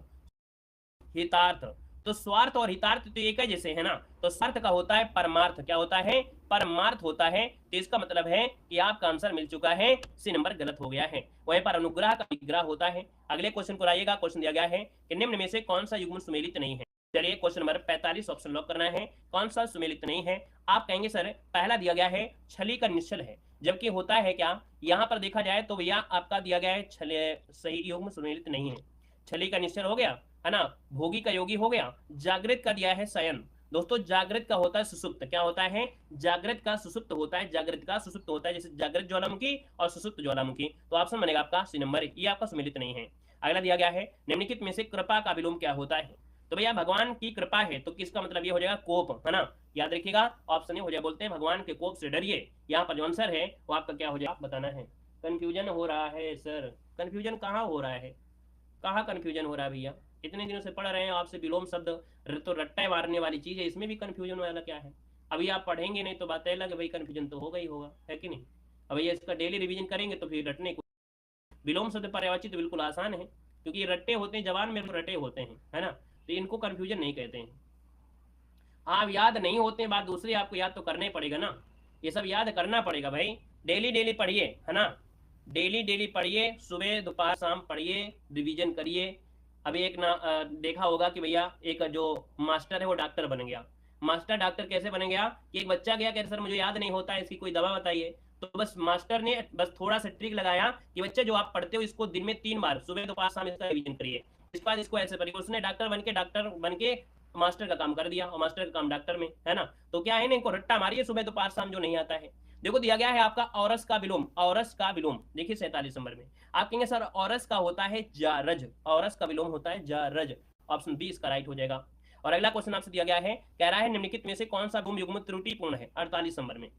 हितार्थ, तो स्वार्थ और हितार्थ तो एक ही जैसे है ना, तो स्वार्थ का होता है परमार्थ, क्या होता है, परमार्थ होता है, तो इसका मतलब है कि आपका आंसर मिल चुका है, सी नंबर गलत हो गया है। वहीं पर अनुग्रह का विग्रह होता है। अगले क्वेश्चन को लाइएगा, क्वेश्चन दिया गया है कि निम्न में से कौन सा युग्म सुमेलित नहीं है। चलिए क्वेश्चन नंबर 45 ऑप्शन लॉक करना है, कौन सा सुमेलित नहीं है। आप कहेंगे सर पहला दिया गया है छली का निश्चल है, जबकि होता है क्या, यहाँ पर देखा जाए तो भैया आपका दिया गया है सही युग्म सुमेलित नहीं है। छली का निश्चल हो गया, है ना, भोगी का योगी हो गया, जागृत का दिया है शयन। दोस्तों जागृत का होता है सुसुप्त, क्या होता है, जागृत का सुसुप्त होता है, जागृत का सुसुप्त होता है, जैसे जागृत ज्वालामुखी और सुसुप्त ज्वालामुखी, तो ऑप्शन बनेगा आपका सी नंबर, ये आपका सुमेलित नहीं है। अगला दिया गया है निम्नलिखित में से कृपा का विलोम क्या होता है, तो भैया भगवान की कृपा है, तो किसका मतलब ये हो जाएगा कोप, है ना, याद रखिएगा ऑप्शन ए हो जाएगा, बोलते हैं भगवान के कोप से डरिए। यहाँ पर जो आंसर है वो आपका क्या हो जाएगा, आप बताना है। कंफ्यूजन हो रहा है सर, कंफ्यूजन कहाँ हो रहा है, कहाँ कंफ्यूजन हो रहा है भैया, इतने दिनों से पढ़ रहे हैं आपसे विलोम शब्द, तो रट्टा मारने वाली चीज है, इसमें भी कंफ्यूजन वाला क्या है। अभी आप पढ़ेंगे नहीं तो बात अलग, भाई कंफ्यूजन तो होगा ही होगा, है कि नहीं। अब भैया इसका डेली रिवीजन करेंगे तो फिर रटने को, विलोम शब्द पर्यायवाची तो बिल्कुल आसान है, क्योंकि ये रट्टे होते हैं, जवान में रटे होते हैं, है ना, तो इनको कंफ्यूजन नहीं कहते हैं। आप याद नहीं होते हैं बात दूसरी, आपको याद तो करना ही पड़ेगा ना, ये सब याद करना पड़ेगा भाई, डेली डेली पढ़िए, है ना, डेली डेली पढ़िए, सुबह दोपहर शाम पढ़िए, रिवीजन करिए। अभी एक ना देखा होगा कि भैया एक जो मास्टर है वो डॉक्टर बन गया। मास्टर डॉक्टर कैसे बन गया कि एक बच्चा गया कह सर मुझे याद नहीं होता है, इसकी कोई दवा बताइए, तो बस मास्टर ने बस थोड़ा सा ट्रिक लगाया कि बच्चे जो आप पढ़ते हो इसको दिन में 3 बार सुबह दोपहर शाम इसका रिवीजन करिए, इसके बाद इसको ऐसे पढ़िए। उसने डॉक्टर बन के मास्टर का काम कर दिया, और मास्टर का काम डॉक्टर में, है ना। तो क्या है ना, इनको रट्टा मारिए सुबह दोपहर शाम जो नहीं आता है। देखो दिया गया है आपका औरस का विलोम, औरस का विलोम देखिए 47 नंबर में। आप कहेंगे सर औरस का होता है जारज, औरस का विलोम होता है जारज, ऑप्शन बी इसका राइट हो जाएगा। और अगला क्वेश्चन आपसे दिया गया है, कह रहा है निम्नलिखित में से कौन सा गुम युग्म त्रुटिपूर्ण है, 48 नंबर में।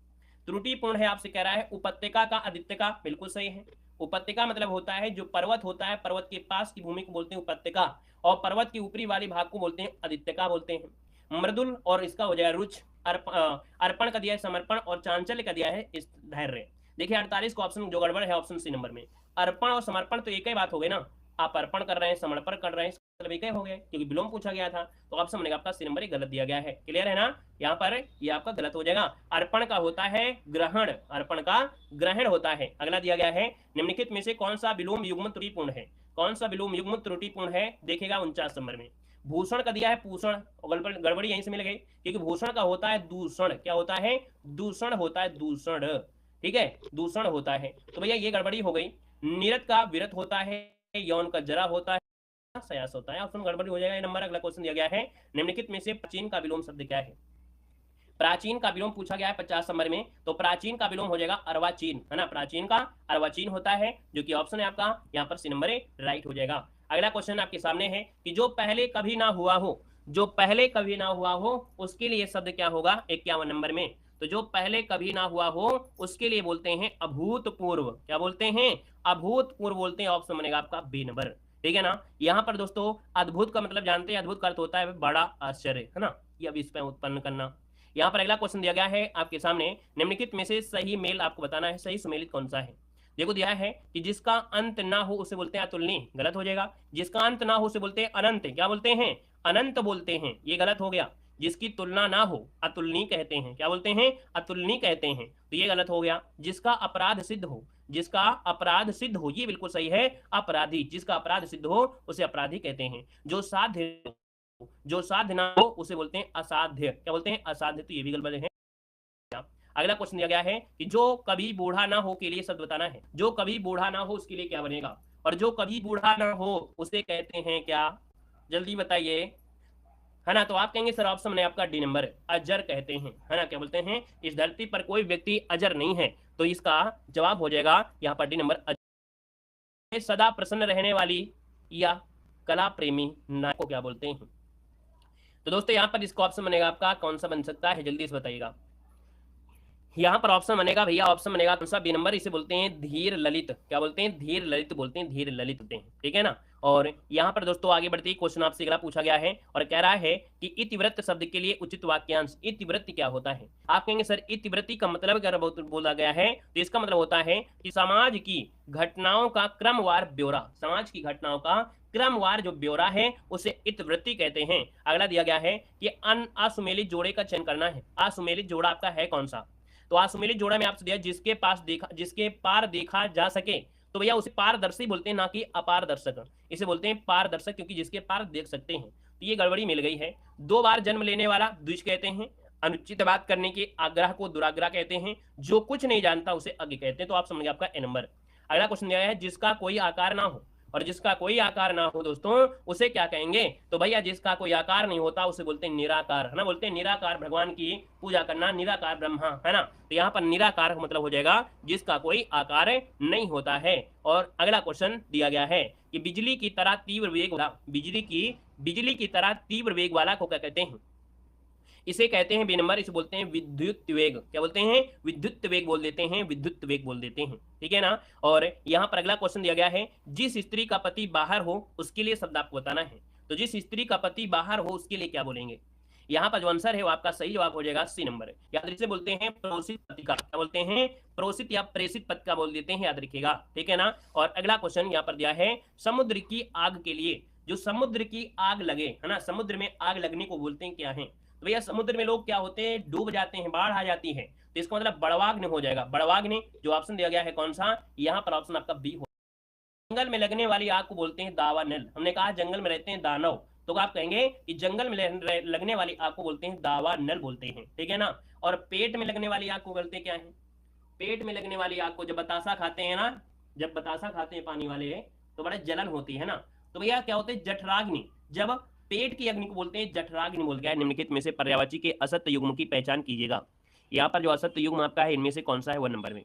त्रुटिपूर्ण है आपसे कह रहा है उपत्यका का आदित्य का, बिल्कुल सही है। उपत्यका मतलब होता है जो पर्वत होता है, पर्वत के पास की भूमि को बोलते हैं उपत्यका, और पर्वत की ऊपरी वाली भाग को बोलते हैं आदित्यका बोलते हैं। मृदुल और इसका हो जाएगा रुच, अर्पण का दिया है समर्पण, और चांचल्य का दिया है इस धैर्य। देखिए 48 को ऑप्शन जो गड़बड़ है ऑप्शन सी नंबर में। अर्पण और समर्पण तो एक ही बात हो गई ना, आप अर्पण कर रहे हैं समर्पण कर रहे हैं, मतलब एक ही हो गया, क्योंकि विलोम पूछा गया था, तो ऑप्शन बनेगा आपका सी नंबर ही गलत दिया गया है। क्लियर है ना, यहाँ पर ये आपका गलत हो जाएगा। अर्पण का होता है ग्रहण, अर्पण का ग्रहण होता है। अगला दिया गया है निम्नलिखित में से कौन सा विलोम युग्म त्रुटिपूर्ण है, कौन सा विलोम युग्म त्रुटिपूर्ण है, देखेगा 49 नंबर में। भूषण का दिया है पूषण, गड़बड़ी यहीं से मिल गई, क्योंकि भूषण का होता है दूषण, क्या होता है, दूषण होता है, दूषण, ठीक है, दूषण होता है, तो भैया ये गड़बड़ी हो गई। निरत का विरत होता है, यौन का जरा होता है, सयास होता है, ऑप्शन गड़बड़ी हो जाएगा ये नंबर। अगला क्वेश्चन दिया गया है निम्नलिखित में से प्राचीन का विलोम शब्द क्या है। प्राचीन का विलोम पूछा गया है 50 नंबर में, तो प्राचीन का विलोम हो जाएगा अर्वाचीन, है ना, प्राचीन का अर्वाचीन होता है, जो कि ऑप्शन है आपका यहाँ पर सी नंबर राइट हो जाएगा। अगला क्वेश्चन आपके सामने है कि जो पहले कभी ना हुआ हो, जो पहले कभी ना हुआ हो उसके लिए शब्द क्या होगा 51 नंबर में? तो जो पहले कभी ना हुआ हो उसके लिए बोलते हैं अभूतपूर्व। क्या बोलते हैं? अभूतपूर्व बोलते हैं। ऑप्शन बनेगा आपका बी नंबर। ठीक है ना। यहाँ पर दोस्तों अद्भुत का मतलब जानते हैं, अद्भुत का अर्थ होता है बड़ा आश्चर्य, है ना। ये अब इस पर उत्पन्न करना। यहाँ पर अगला क्वेश्चन दिया गया है आपके सामने, निम्नलिखित में से सही मेल आपको बताना है, सही सुमेलित कौन सा है। देखो दिया है कि जिसका अंत ना हो उसे बोलते हैं अतुलनीय, गलत हो जाएगा। जिसका अंत ना हो उसे बोलते हैं अनंत, क्या बोलते हैं? अनंत बोलते हैं, ये गलत हो गया। जिसकी तुलना ना हो अतुलनीय कहते हैं, क्या बोलते हैं? अतुलनीय कहते हैं, तो ये गलत हो गया। जिसका अपराध सिद्ध हो, जिसका अपराध सिद्ध हो, ये बिल्कुल सही है, अपराधी। जिसका अपराध सिद्ध हो उसे अपराधी कहते हैं। जो साध्य, जो साध्य ना हो उसे बोलते हैं असाध्य, क्या बोलते हैं? असाध्य, तो ये भी गलत है। अगला क्वेश्चन दिया गया है कि जो कभी बूढ़ा ना हो के लिए शब्द बताना है। जो कभी बूढ़ा ना हो उसके लिए क्या बनेगा? और जो कभी बूढ़ा ना हो उसे कहते हैं क्या? जल्दी बताइए, है ना। तो आप कहेंगे सर ऑप्शन है आपका डी नंबर, अजर कहते हैं, है ना। क्या बोलते हैं? इस धरती पर कोई व्यक्ति अजर नहीं है, तो इसका जवाब हो जाएगा यहाँ पर डी नंबर, अजर। सदा प्रसन्न रहने वाली या कला प्रेमी नायक को क्या बोलते हैं? तो दोस्तों यहाँ पर इसका ऑप्शन बनेगा आपका कौन सा बन सकता है, जल्दी से बताइएगा। यहाँ पर ऑप्शन बनेगा भैया, ऑप्शन बनेगा कौन सा? B number. इसे बोलते हैं धीर ललित। क्या बोलते हैं? धीर ललित बोलते हैं, धीर ललित बोलते हैं, ठीक है ना। और यहाँ पर दोस्तों आगे बढ़ते ही क्वेश्चन आपसे अगला पूछा गया है और कह रहा है कि इतिवृत्त शब्द के लिए उचित वाक्यांश। इतिवृत्त क्या होता है? आप कहेंगे सर इतिवृत्ति का मतलब क्या बोला गया है, तो इसका मतलब होता है कि समाज की घटनाओं का क्रमवार ब्यौरा, समाज की घटनाओं का क्रमवार जो ब्यौरा है उसे इतिवृत्ति कहते हैं। अगला दिया गया है कि असुमेलित जोड़े का चयन करना है। असुमेलित जोड़ा आपका है कौन सा? तो असुमेलित जोड़ा में आपसे दिया जिसके पास देखा, जिसके पार देखा जा सके, तो भैया उसे पारदर्शी बोलते हैं, ना कि अपारदर्शक। इसे बोलते हैं पारदर्शक क्योंकि जिसके पार देख सकते हैं। तो ये गड़बड़ी मिल गई है। 2 बार जन्म लेने वाला द्विज कहते हैं। अनुचित बात करने के आग्रह को दुराग्रह कहते हैं। जो कुछ नहीं जानता उसे अज्ञ कहते हैं। तो आप समझिए आपका ए नंबर। अगला क्वेश्चन दिया है जिसका कोई आकार ना हो, और जिसका कोई आकार ना हो दोस्तों उसे क्या कहेंगे? तो भैया जिसका कोई आकार नहीं होता उसे बोलते हैं निराकार, है ना। बोलते हैं निराकार, भगवान की पूजा करना, निराकार ब्रह्मा, है ना। तो यहाँ पर निराकार मतलब हो जाएगा जिसका कोई आकार नहीं होता है। और अगला क्वेश्चन दिया गया है कि बिजली की तरह तीव्र वेग वाला, बिजली की तरह तीव्र वेग वाला को क्या कहते हैं? इसे कहते हैं बी नंबर, इसे बोलते हैं विद्युत वेग। क्या बोलते हैं? विद्युत वेग बोल देते हैं, विद्युत वेग बोल देते हैं, ठीक है ना। और यहाँ पर अगला क्वेश्चन दिया गया है जिस स्त्री का पति बाहर हो उसके लिए शब्द आपको बताना है। तो जिस स्त्री का पति बाहर हो उसके लिए क्या बोलेंगे? यहाँ पर जो आंसर है वो आपका सही जवाब हो जाएगा सी नंबर। याद रखिए बोलते हैं प्रोसित पत्रिका, क्या बोलते हैं? प्रोसित या प्रेषित पत्रिका बोल देते हैं, याद रखिएगा, ठीक है ना। और अगला क्वेश्चन यहाँ पर दिया है समुद्र की आग के लिए, जो समुद्र की आग लगे, है ना, समुद्र में आग लगने को बोलते हैं क्या है? तो भैया समुद्र में लोग क्या होते हैं? डूब जाते हैं, बाढ़ आ जाती है, तो इसका मतलब बड़वाग्नि हो जाएगा। बड़वाग्नि जो ऑप्शन दिया गया है कौन सा? यहाँ पर ऑप्शन आपका बी हो। जंगल में लगने वाली आग को बोलते हैं दावानल। हमने कहा जंगल में रहते हैं दानव, तो आप कहेंगे कि जंगल में लगने वाली आग को बोलते हैं दावानल बोलते हैं, ठीक है ना। और पेट में लगने वाली आग को बोलते क्या है? पेट में लगने वाली आग को जब बतासा खाते हैं ना, जब बतासा खाते हैं पानी वाले, तो बड़ा जलन होती है ना, तो भैया क्या होते हैं? जठराग्नि। जब पेट की अग्नि को बोलते हैं जठराग्नि बोल गया। निम्नलिखित में से पर्यायवाची के असत्य युग्म की पहचान कीजिएगा। यहाँ पर जो असत्य युग्म आपका है इनमें से कौन सा है 1 नंबर में?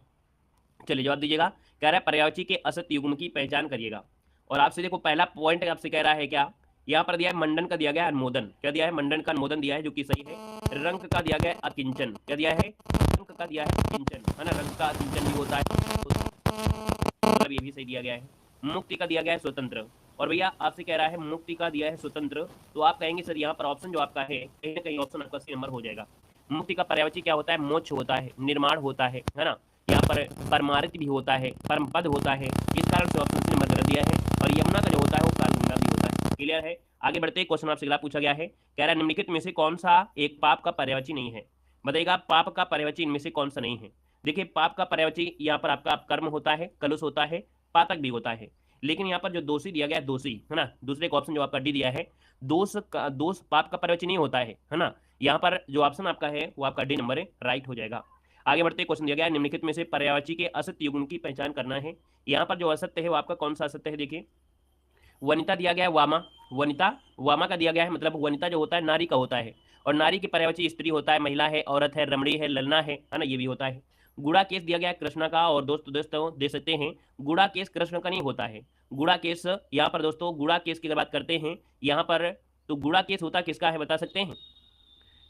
चलिए जवाब दीजिएगा। कह रहा है पर्यायवाची के असत्य युग्म की पहचान करिएगा। और आपसे देखो पहला पॉइंट आपसे कह रहा है क्या, यहाँ पर दिया है मंडन का दिया गया अनुमोदन। क्या दिया है? मंडन का अनुमोदन दिया है जो कि सही है। रंग का दिया गया अकिंचन। क्या दिया है? रंग का दिया है अकिंचन, है ना। रंग का अकिंचन भी होता है, मतलब ये भी सही दिया गया है। मुक्ति का दिया गया है स्वतंत्र। और भैया आपसे कह रहा है मुक्ति का दिया है स्वतंत्र, तो आप कहेंगे सर यहाँ पर ऑप्शन जो आपका है कहीं ना कहीं ऑप्शन आपका सी नंबर हो जाएगा। मुक्ति का पर्यायवाची क्या होता है? मोक्ष होता है, निर्माण होता है ना। यहाँ पर परमार्थ भी होता है, परम पद होता है, इस कारण से ऑप्शन सी नंबर कर दिया है। और यमुना का जो होता है वो कालगंगा भी होता है। क्लियर है? आगे बढ़ते क्वेश्चन आपसे अगला पूछा गया है, कह रहा है निम्नलिखित में से कौन सा एक पाप का पर्यायवाची नहीं है? बताइएगा पाप का पर्यायवाची इनमें से कौन सा नहीं है? देखिए पाप का पर्यायवाची यहाँ पर आपका कर्म होता है, कलुष होता है, पातक भी होता है। लेकिन यहाँ पर जो दोषी दिया गया है, दोषी, है ना, दूसरे का ऑप्शन जो आपका डी दिया है, दोष पाप का पर्यायवाची नहीं होता है ना। यहाँ पर जो ऑप्शन आपका है वो आपका डी नंबर है, राइट हो जाएगा। आगे बढ़ते क्वेश्चन दिया गया है निम्नलिखित में से पर्यायवाची के असत्य युग्म की पहचान करना है। यहाँ पर जो असत्य है वो आपका कौन सा असत्य है? देखिए वनिता दिया गया है, वामा, वनिता, वामा का दिया गया है, मतलब वनिता जो होता है नारी का होता है, और नारी की पर्यायवाची स्त्री होता है, महिला है, औरत है, रमणी है, ललना है ना, ये भी होता है। गुड़ा केस दिया गया है कृष्ण का, और दोस्तों दे सकते हैं गुड़ा केस कृष्ण का नहीं होता है। गुड़ा केस यहाँ पर दोस्तों गुड़ा केस की अगर बात करते हैं यहाँ पर तो गुड़ा केस होता किसका है बता सकते हैं?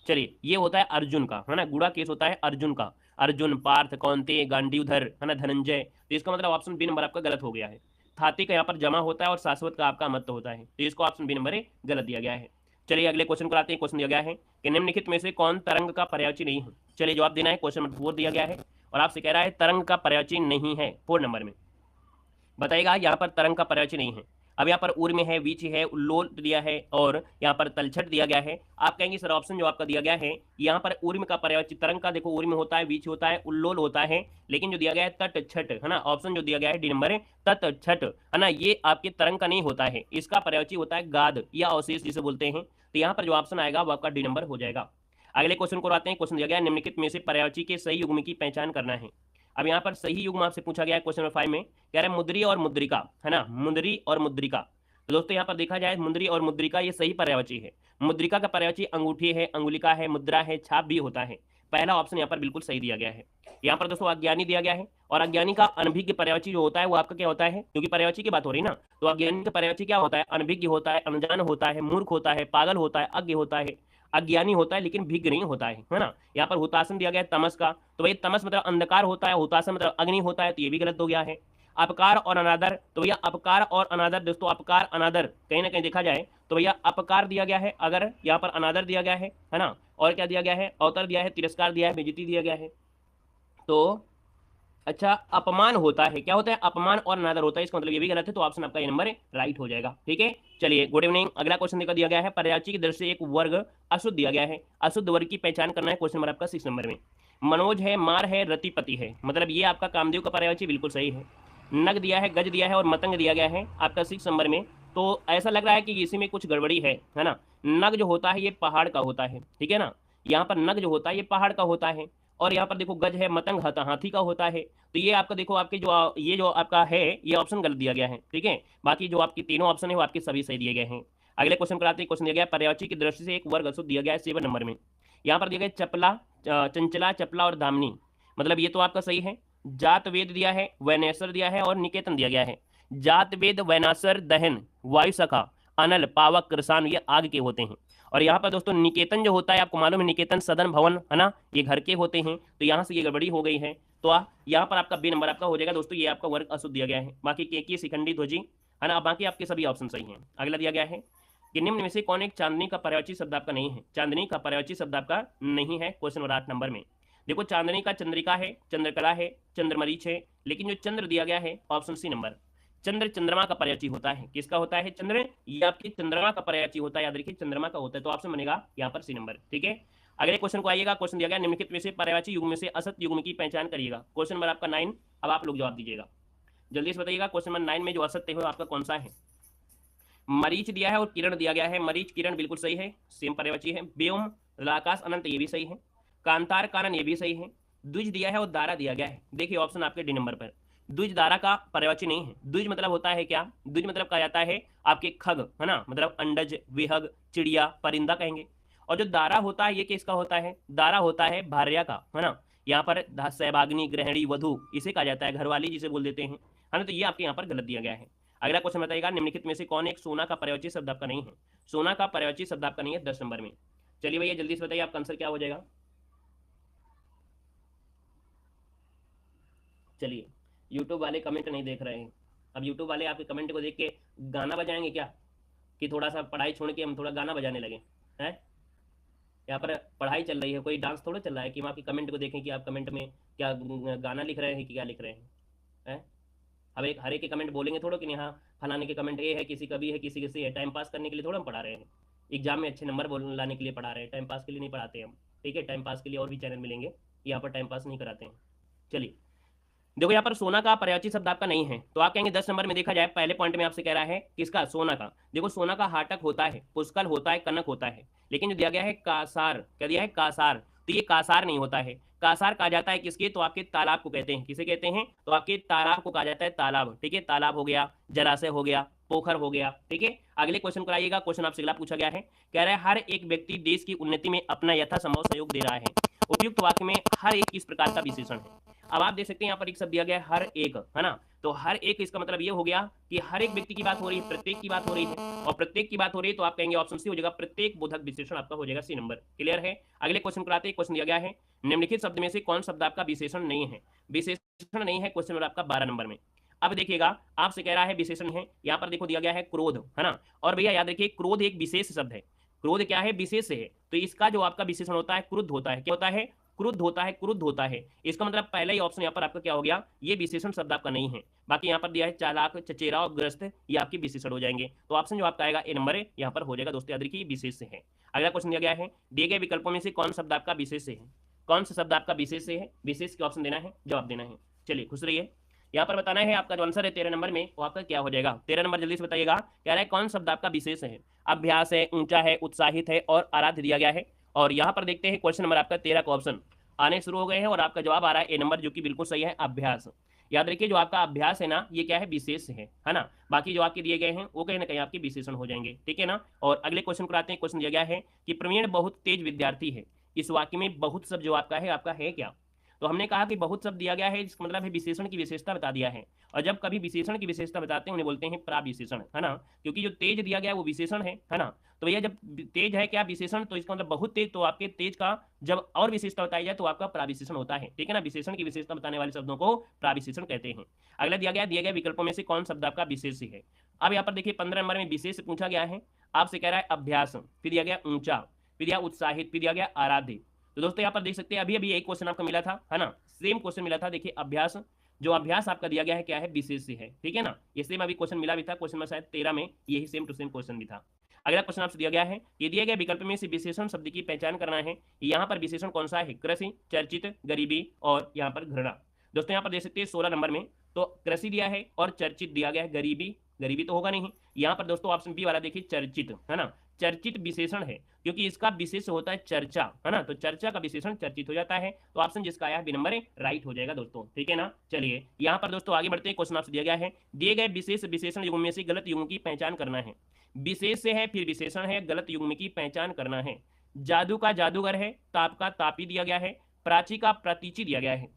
चलिए ये होता है अर्जुन का, है ना, गुड़ा केस होता है अर्जुन का। अर्जुन, पार्थ, कौंतेय, गांडीवधर, है ना, धनंजय। तो इसका मतलब ऑप्शन बी नंबर आपका गलत हो गया है। थाती का यहाँ पर जमा होता है और शाश्वत का आपका मत होता है, तो इसको ऑप्शन बी नंबर ए गलत दिया गया है। चलिए अगले क्वेश्चन को आते हैं। क्वेश्चन दिया गया है कि निम्नलिखित में से कौन तरंग का पर्यायवाची नहीं है? चलिए जवाब देना है। क्वेश्चन नंबर 4 दिया गया है और आपसे कह रहा है तरंग का पर्यायवाची नहीं है 4 नंबर में। बताइएगा यहाँ पर तरंग का पर्यायवाची नहीं है। अब यहाँ पर ऊर्म है, वीच है, उल्लोल दिया है और यहाँ पर तलछट दिया गया है। आप कहेंगे सर ऑप्शन जो आपका दिया गया है यहाँ पर ऊर्म का पर्यायवाची तरंग का, देखो ऊर्म होता है, वीच होता है, उल्लोल होता है, लेकिन जो दिया गया है तट छठ, है ना, ऑप्शन जो दिया गया है डी नंबर है तट छठ, है ना, ये आपके तरंग का नहीं होता है। इसका पर्यायवाची होता है गाद या अवशेष जिसे बोलते हैं। तो यहाँ पर जो ऑप्शन आएगा वो आपका डी नंबर हो जाएगा। अगले क्वेश्चन को आते हैं। क्वेश्चन दिया गया निम्नलिखित में से पर्यायवाची के सही युग्म की पहचान करना है। अब यहाँ पर सही युग्म आपसे पूछा गया है क्वेश्चन नंबर 5 में, कह रहा है मुद्री और मुद्रिका, है ना, मुंदरी और मुद्रिका। तो दोस्तों यहाँ पर देखा जाए मुंदरी और मुद्रिका ये सही पर्यायवाची है। मुद्रिका का पर्यायवाची अंगूठी है, अंगुलिका है, मुद्रा है, छाप भी होता है। पहला ऑप्शन यहाँ पर बिल्कुल सही दिया गया है। यहाँ पर दोस्तों अज्ञानी दिया गया है और अज्ञानी का अनभिज्ञ पर्यायवाची जो होता है वो आपका क्या होता है, क्योंकि पर्यायवाची की बात हो रही है ना, तो अज्ञानी का पर्यायवाची क्या होता है, अनभिज्ञ होता है, अनजान होता है, मूर्ख होता है, पागल होता है, अज्ञ होता है, अज्ञानी होता है लेकिन भिज्ञ नहीं होता है ना। यहाँ पर हुतासन दिया गया है तमस का, तो भाई तमस मतलब अंधकार होता है, हुतासन मतलब अग्नि होता है, तो ये भी गलत हो गया है। अपकार और अनादर, तो भैया अपकार और अनादर दोस्तों, अपकार अनादर कहीं ना कहीं देखा जाए तो भैया अपकार दिया गया है, अगर यहाँ पर अनादर दिया गया है ना, और क्या दिया गया है, अवतर दिया है, तिरस्कार दिया है, बेइज्जती दिया गया है। तो अच्छा अपमान होता है, क्या होता है, अपमान और अनादर होता है, इसका मतलब ये भी गलत है, तो ऑप्शन आपका ये नंबर राइट हो जाएगा। ठीक है, चलिए गुड इवनिंग। अगला क्वेश्चन दिया गया है पर्यायवाची की दृष्टि से एक वर्ग अशुद्ध दिया गया है, अशुद्ध वर्ग की पहचान करना है। क्वेश्चन नंबर आपका 6 नंबर में। मनोज है, मार है, रतिपति है, मतलब ये आपका कामदेव का पर्यायवाची बिल्कुल सही है। नग दिया है, गज दिया है और मतंग दिया गया है आपका 6 नंबर में। तो ऐसा लग रहा है कि इसी में कुछ गड़बड़ी है ना। नग जो होता है ये पहाड़ का होता है, ठीक है ना, यहाँ पर नग जो होता है ये पहाड़ का होता है, और यहाँ पर देखो गज है, मतंग हाथी का होता है। तो ये आपका देखो आपके जो ये जो आपका है ये ऑप्शन गलत दिया गया है। ठीक है, बाकी जो आपकी तीनों ऑप्शन है वो आपके सभी सही दिए गए हैं। अगले क्वेश्चन कराते हैं। क्वेश्चन दिया गया पर्यायवाची की दृष्टि से एक वर्ग अशुद्ध दिया गया है 7 नंबर में। यहाँ पर दिया गया चपला, चंचला, चपला और दामनी, मतलब ये तो आपका सही है। जात वेद दिया है, वैनेसर दिया है और निकेतन दिया गया है। जात वेद, वैनासर, दहन, वायु सखा, अनल, पावक, कृषाण ये आग के होते हैं। और यहाँ पर दोस्तों निकेतन जो होता है आपको मालूम है, निकेतन सदन भवन, है ना, ये घर के होते हैं, तो यहाँ से ये गड़बड़ी हो गई है। तो यहाँ पर आपका बी नंबर आपका हो जाएगा दोस्तों, ये आपका वर्ग अशुद्ध दिया गया है। बाकी केकी, शिखंडी, ध्वजी, है ना, बाकी आपके सभी ऑप्शन सही हैं। अगला दिया गया है कि निम्न में से कौन एक चांदनी का पर्यायवाची शब्द आपका नहीं है? चांदनी का पर्यायवाची शब्द आपका नहीं है। क्वेश्चन नंबर 8 नंबर में देखो चांदनी का चंद्रिका है, चंद्रकला है, चंद्रमरीच है, लेकिन जो चंद्र दिया गया है ऑप्शन सी नंबर, चंद्र चंद्रमा का पर्यायवाची होता है। किसका होता है? चंद्र, ये आपकी चंद्रमा का पर्यायवाची होता है, याद रखिए चंद्रमा का होता है, तो ऑप्शन बनेगा यहाँ पर सी नंबर। ठीक है, अगले क्वेश्चन को आइएगा। क्वेश्चन दिया गया निम्नलिखित में से पर्यायवाची युग्म में से असत युग्म की पहचान करिएगा। क्वेश्चन नंबर आपका 9। अब आप लोग जवाब दीजिएगा, जल्दी से बताइएगा क्वेश्चन नंबर 9 में जो असत्य है आपका कौन सा है? मरीच दिया है और किरण दिया गया है, मरीच किरण बिल्कुल सही है, सेम पर्यायवाची है। व्योम, आकाश, अनंत ये भी सही है। कांतार, कानन ये भी सही है। द्विज दिया है और दारा दिया गया है, देखिए ऑप्शन आपके डी नंबर पर। द्विज दारा का पर्यायवाची नहीं है। द्विज मतलब होता है क्या? द्विज मतलब कहा जाता है आपके खग, है ना, मतलब अंडज, विहग, चिड़िया, परिंदा कहेंगे। और जो दारा होता है ये किसका होता है? दारा होता है भार्या का, है ना, यहाँ पर सहभागिनी, गृहिणी, वधु इसे कहा जाता है, घरवाली जिसे बोल देते हैं, है ना, तो ये आपके यहाँ पर गलत दिया गया है। अगला क्वेश्चन बताइएगा निम्नलिखित में से कौन एक सोना का पर्यायवाची शब्द आपका नहीं है? सोना का पर्यायवाची शब्द आपका नहीं है 10 नंबर में। चलिए भैया जल्दी से बताइए आपका आंसर क्या हो जाएगा। चलिए यूट्यूब वाले कमेंट नहीं देख रहे हैं, अब यूट्यूब वाले आपके कमेंट को देख के गाना बजाएंगे क्या, कि थोड़ा सा पढ़ाई छोड़ के हम थोड़ा गाना बजाने लगे हैं? यहाँ पर पढ़ाई चल रही है, कोई डांस थोड़ा चल रहा है कि हम आपके कमेंट को देखें कि आप कमेंट में क्या गाना लिख रहे हैं कि क्या लिख रहे हैं? अब एक हर एक के कमेंट बोलेंगे थोड़ा कि नहीं हाँ फलाने के कमेंट ये है, किसी का भी है, किसी किसी है। टाइम पास करने के लिए थोड़ा हम पढ़ा रहे हैं, एग्जाम में अच्छे नंबर लाने के लिए पढ़ा रहे हैं, टाइम पास के लिए नहीं पढ़ाते हम। ठीक है, टाइम पास के लिए और भी चैनल मिलेंगे, यहाँ पर टाइम पास नहीं कराते हैं। चलिए देखो यहाँ पर सोना का पर्यायवाची शब्द आपका नहीं है, तो आप कहेंगे 10 नंबर में देखा जाए पहले पॉइंट में आपसे कह रहा है किसका? सोना का। देखो सोना का हाटक होता है, पुष्कल होता है, कनक होता है, लेकिन जो दिया गया है कासार, क्या दिया है? कासार, तो ये कासार नहीं होता है। कासार कहा जाता है किसके? तो आपके तालाब को कहते हैं। किसे कहते हैं? तो आपके तालाब को कहा जाता है तालाब। ठीक है, तालाब हो गया, जलाशय हो गया, पोखर हो गया। ठीक है, अगले क्वेश्चन को आइएगा। क्वेश्चन आपसे अगला पूछा गया है, कह रहा है हर एक व्यक्ति देश की उन्नति में अपना यथासंभव सहयोग दे रहा है। उपयुक्त वाक्य में हर एक किस प्रकार का विशेषण है? अब आप देख सकते हैं यहाँ पर एक शब्द दिया गया है हर एक, है ना, तो हर एक, इसका मतलब ये हो गया कि हर एक व्यक्ति की बात हो रही है, प्रत्येक की बात हो रही है, और प्रत्येक की बात हो रही है तो आप कहेंगे ऑप्शन सी हो जाएगा, प्रत्येक बोधक विशेषण आपका हो जाएगा सी नंबर। क्लियर है? अगले क्वेश्चन को आते हैं। क्वेश्चन दिया गया है निम्नलिखित शब्द में से कौन शब्द आपका विशेषण नहीं है? विशेषण नहीं है क्वेश्चन आपका 12 नंबर में। अब देखिएगा, आपसे कह रहा है विशेषण है, यहाँ पर देखो दिया गया है क्रोध, है ना। और भैया याद रखिए क्रोध एक विशेष शब्द है, क्रोध क्या है? विशेष है। तो इसका जो आपका विशेषण होता है क्रुद्ध होता है। क्या होता है? क्रुद्ध होता है, क्रुद्ध होता है। इसका मतलब पहला ही ऑप्शन यहाँ पर आपका क्या हो गया? ये विशेषण शब्द आपका नहीं है। बाकी यहाँ पर दिया है चालाक, चचेरा और ग्रस्त, ये आपके विशेषण हो जाएंगे। तो ऑप्शन जो आपका आएगा ए नंबर है, यहाँ पर हो जाएगा दोस्तों, याद रखिए विशेष है। अगला क्वेश्चन दिया गया है दिए गए विकल्पों में से कौन शब्द आपका विशेष है? कौन सा शब्द आपका विशेष है? विशेष के ऑप्शन देना है, जवाब देना है। चलिए खुश रहिए। यहाँ पर बताना है आपका जो आंसर है 13 नंबर में वो आपका क्या हो जाएगा? 13 नंबर जल्दी से बताइएगा। कह रहा है कौन शब्द आपका विशेष है? अभ्यास है, ऊंचा है, उत्साहित है और आराध्य दिया गया है। और यहाँ पर देखते हैं क्वेश्चन नंबर आपका 13 का ऑप्शन आने शुरू हो गए हैं और आपका जवाब आ रहा है ए नंबर, जो कि बिल्कुल सही है, अभ्यास। याद रखिए जो आपका अभ्यास है ना, ये क्या है? विशेष है ना। बाकी जो आपके दिए गए हैं वो कहीं ना कहीं आपके विशेषण हो जाएंगे, ठीक है ना। और अगले क्वेश्चन पर आते हैं। क्वेश्चन दिया गया है कि प्रवीण बहुत तेज विद्यार्थी है। इस वाक्य में बहुत शब्द जो आपका है क्या? तो हमने कहा कि बहुत शब्द दिया गया है, इसका मतलब है विशेषण की विशेषता बता दिया है। और जब कभी विशेषण की विशेषता बताते हैं उन्हें बोलते हैं प्राविशेषण, है ना। क्योंकि जो तेज दिया गया है वो विशेषण है ना। तो भैया जब तेज है क्या विशेषण, तो इसका मतलब बहुत तेज, तो आपके तेज का जब और विशेषता बताई जाए तो आपका प्राविशेषण होता है, ठीक है ना। विशेषण की विशेषता बताने वाले शब्दों को प्राविशेषण कहते हैं। अगला दिया गया विकल्पों में से कौन शब्द आपका विशेष है? अब यहाँ पर देखिए 15 नंबर में विशेष पूछा गया है, आपसे कह रहा है अभ्यास, फिर दिया गया ऊंचा, फिर दिया उत्साहित, फिर दिया गया आराध्य। तो दोस्तों यहाँ पर देख सकते हैं अभी अभी एक क्वेश्चन आपको मिला था, है ना, सेम क्वेश्चन मिला था। देखिए अभ्यास, जो अभ्यास आपका दिया गया है क्या है? विशेष है, ठीक है ना। ये सेम अभी क्वेश्चन मिला भी था, क्वेश्चन में शायद 13 में यही सेम टू सेम क्वेश्चन भी था। अगला क्वेश्चन आपसे दिया गया है, ये दिए गए विकल्प में से विशेषण शब्द की पहचान करना है। यहाँ पर विशेषण कौन सा है? कृषि, चर्चित, गरीबी और यहाँ पर घृणा। दोस्तों यहाँ पर देख सकते हैं 16 नंबर में तो कृषि दिया है और चर्चित दिया गया है, गरीबी, गरीबी तो होगा नहीं। यहाँ पर दोस्तों ऑप्शन बी वाला देखिए चर्चित, है ना। चर्चित विशेषण है क्योंकि इसका विशेष होता है चर्चा, है ना। तो चर्चा का विशेषण चर्चित हो जाता है। तो ऑप्शन जिसका आया बी नंबर राइट हो जाएगा दोस्तों, ठीक है ना। चलिए यहाँ पर दोस्तों आगे बढ़ते हैं। क्वेश्चन आपसे दिया गया है दिए गए विशेष विशेषण युग्म में से गलत युग्म की पहचान करना है। विशेष से है, फिर विशेषण है, गलत युग्म की पहचान करना है। जादू का जादूगर है, ताप का तापी दिया गया है, प्राची का प्रातीची दिया गया है।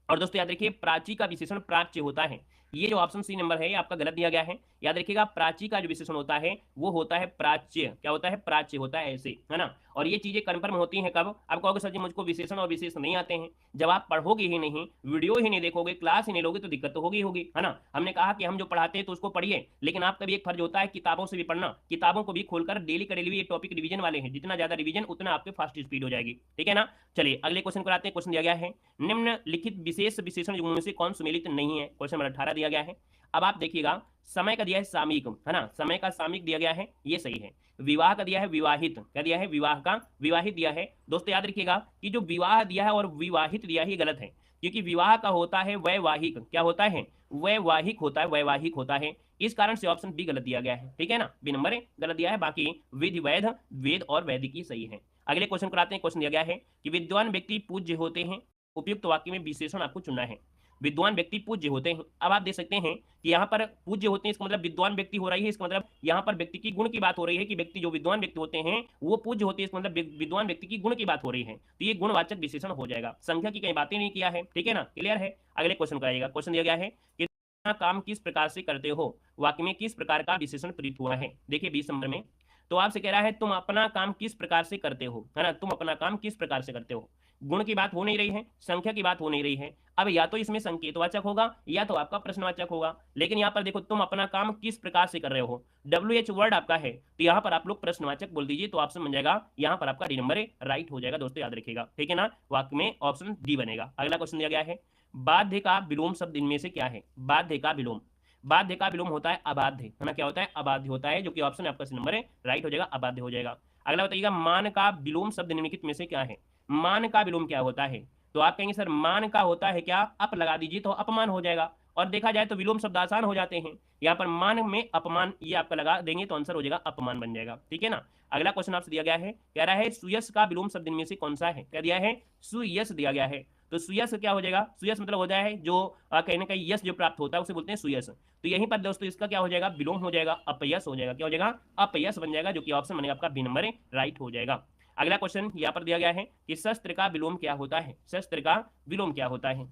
और दोस्तों याद रखिए प्राची का विशेषण प्राच्य होता है। ये जो ऑप्शन सी नंबर है ये आपका गलत दिया गया है। याद रखिएगा प्राची का जो विशेषण होता है वो होता है प्राच्य। क्या होता है? प्राच्य होता है, ऐसे, है ना। और ये चीजें कन्फर्म होती हैं कब? आप कहोगे सर जी मुझको विशेषण और विशेष नहीं आते हैं। जब आप पढ़ोगे ही नहीं, वीडियो ही नहीं देखोगे, क्लास ही नहीं लोगे तो दिक्कत तो होगी होगी, है ना। हमने कहा कि हम जो पढ़ाते हैं तो उसको पढ़िए, लेकिन आपका भी एक फर्ज होता है किताबों से भी पढ़ना, किताबों को भी खोलकर डेली का डेली ये टॉपिक रिवीजन वाले हैं, जितना ज्यादा रिवीजन उतना आपके फास्ट स्पीड हो जाएगी, ठीक है ना। चलिए अगले क्वेश्चन पर आते हैं। क्वेश्चन दिया गया है निम्नलिखित विशेष विशेषण युग्म में से कौन सुमेलित नहीं है? क्वेश्चन नंबर 18 दिया गया है। अब आप देखिएगा समय का दिया है सामयिक, है ना, समय का सामयिक दिया गया है, ये सही है। विवाह का दिया है विवाहित, क्या दिया है? विवाह का विवाहित दिया है। दोस्तों याद रखिएगा कि जो विवाह दिया है और विवाहित दिया है ये गलत है, क्योंकि विवाह का होता है वैवाहिक, क्या होता है? वैवाहिक होता है, वैवाहिक होता है। इस कारण से ऑप्शन बी गलत दिया गया है, ठीक है ना। बी नंबर गलत दिया है, बाकी विधि वैध, वेद और वैदिक ही सही है। अगले क्वेश्चन पर आते हैं। क्वेश्चन दिया गया है कि विद्वान व्यक्ति पूज्य होते हैं। उपयुक्त वाक्य में विशेषण आपको चुनना है। विद्वान व्यक्ति पूज्य होते हैं। अब आप देख सकते हैं कि यहाँ पर पूज्य होते हैं, इसका मतलब विद्वान व्यक्ति हो रही है, इसका मतलब यहाँ पर व्यक्ति की गुण की बात हो रही है कि व्यक्ति जो विद्वान व्यक्ति होते हैं वो पूज्य होते हैं, इसका मतलब विद्वान व्यक्ति की गुण की बात हो रही है। तो ये गुणवाचक विशेषण हो जाएगा, संख्या की कहीं बातें नहीं किया है, ठीक है ना। क्लियर है? अगले क्वेश्चन का आएगा। क्वेश्चन दिया गया है कि काम किस प्रकार से करते हो, वाक्य में किस प्रकार का विशेषण प्रयुक्त हुआ है। देखिए 20 नंबर में तो आपसे कह रहा है तुम अपना काम किस प्रकार से करते हो, है ना। तुम अपना काम किस प्रकार से करते हो, गुण की बात हो नहीं रही है, संख्या की बात हो नहीं रही है। अब या तो इसमें संकेतवाचक होगा या तो आपका प्रश्नवाचक होगा, लेकिन यहाँ पर देखो तुम अपना काम किस प्रकार से कर रहे हो, WH वर्ड आपका है तो यहाँ पर आप लोग प्रश्नवाचक बोल दीजिए, तो ऑप्शन बन जाएगा यहाँ पर आपका डी नंबर राइट हो जाएगा दोस्तों, याद रखिएगा, ठीक है ना। वाक्य में ऑप्शन डी बनेगा। अगला क्वेश्चन दिया गया है बाध्य का विलोम शब्द इनमें से क्या है? बाध्य का विलोम, बाध्य का विलोम होता है अबाध्य, है ना। क्या होता है? अबाध्य होता है, जो कि ऑप्शन आपका नंबर राइट हो जाएगा, अबाध्य हो जाएगा। अगला बताइएगा मान का विलोम शब्द निम्नलिखित में से क्या है? मान का विलोम क्या होता है? तो आप कहेंगे सर मान का होता है क्या, अप लगा दीजिए तो अपमान हो जाएगा। और देखा जाए तो विलोम शब्द आसान हो जाते हैं, यहाँ पर मान में अपमान ये आपका लगा देंगे तो आंसर हो जाएगा अपमान बन जाएगा, ठीक है ना। अगला क्वेश्चन आपसे दिया गया है, कह रहा है सुयश का विलोम शब्द इनमें से कौन सा है? क्या दिया है? सुयश दिया गया है। तो सुयश क्या हो जाएगा? सुयश मतलब हो जाए जो कहीं ना कहीं यश जो प्राप्त होता है उसे बोलते हैं सुयश। तो यहीं पर दोस्तों इसका क्या हो जाएगा? विलोम हो जाएगा, अपयश हो जाएगा। क्या हो जाएगा? अपयश बन जाएगा, जो कि ऑप्शन बनेगा आपका बी नंबर राइट हो जाएगा। अगला क्वेश्चन यहाँ पर दिया गया है कि शस्त्र का विलोम क्या होता है? शस्त्र का विलोम क्या होता है?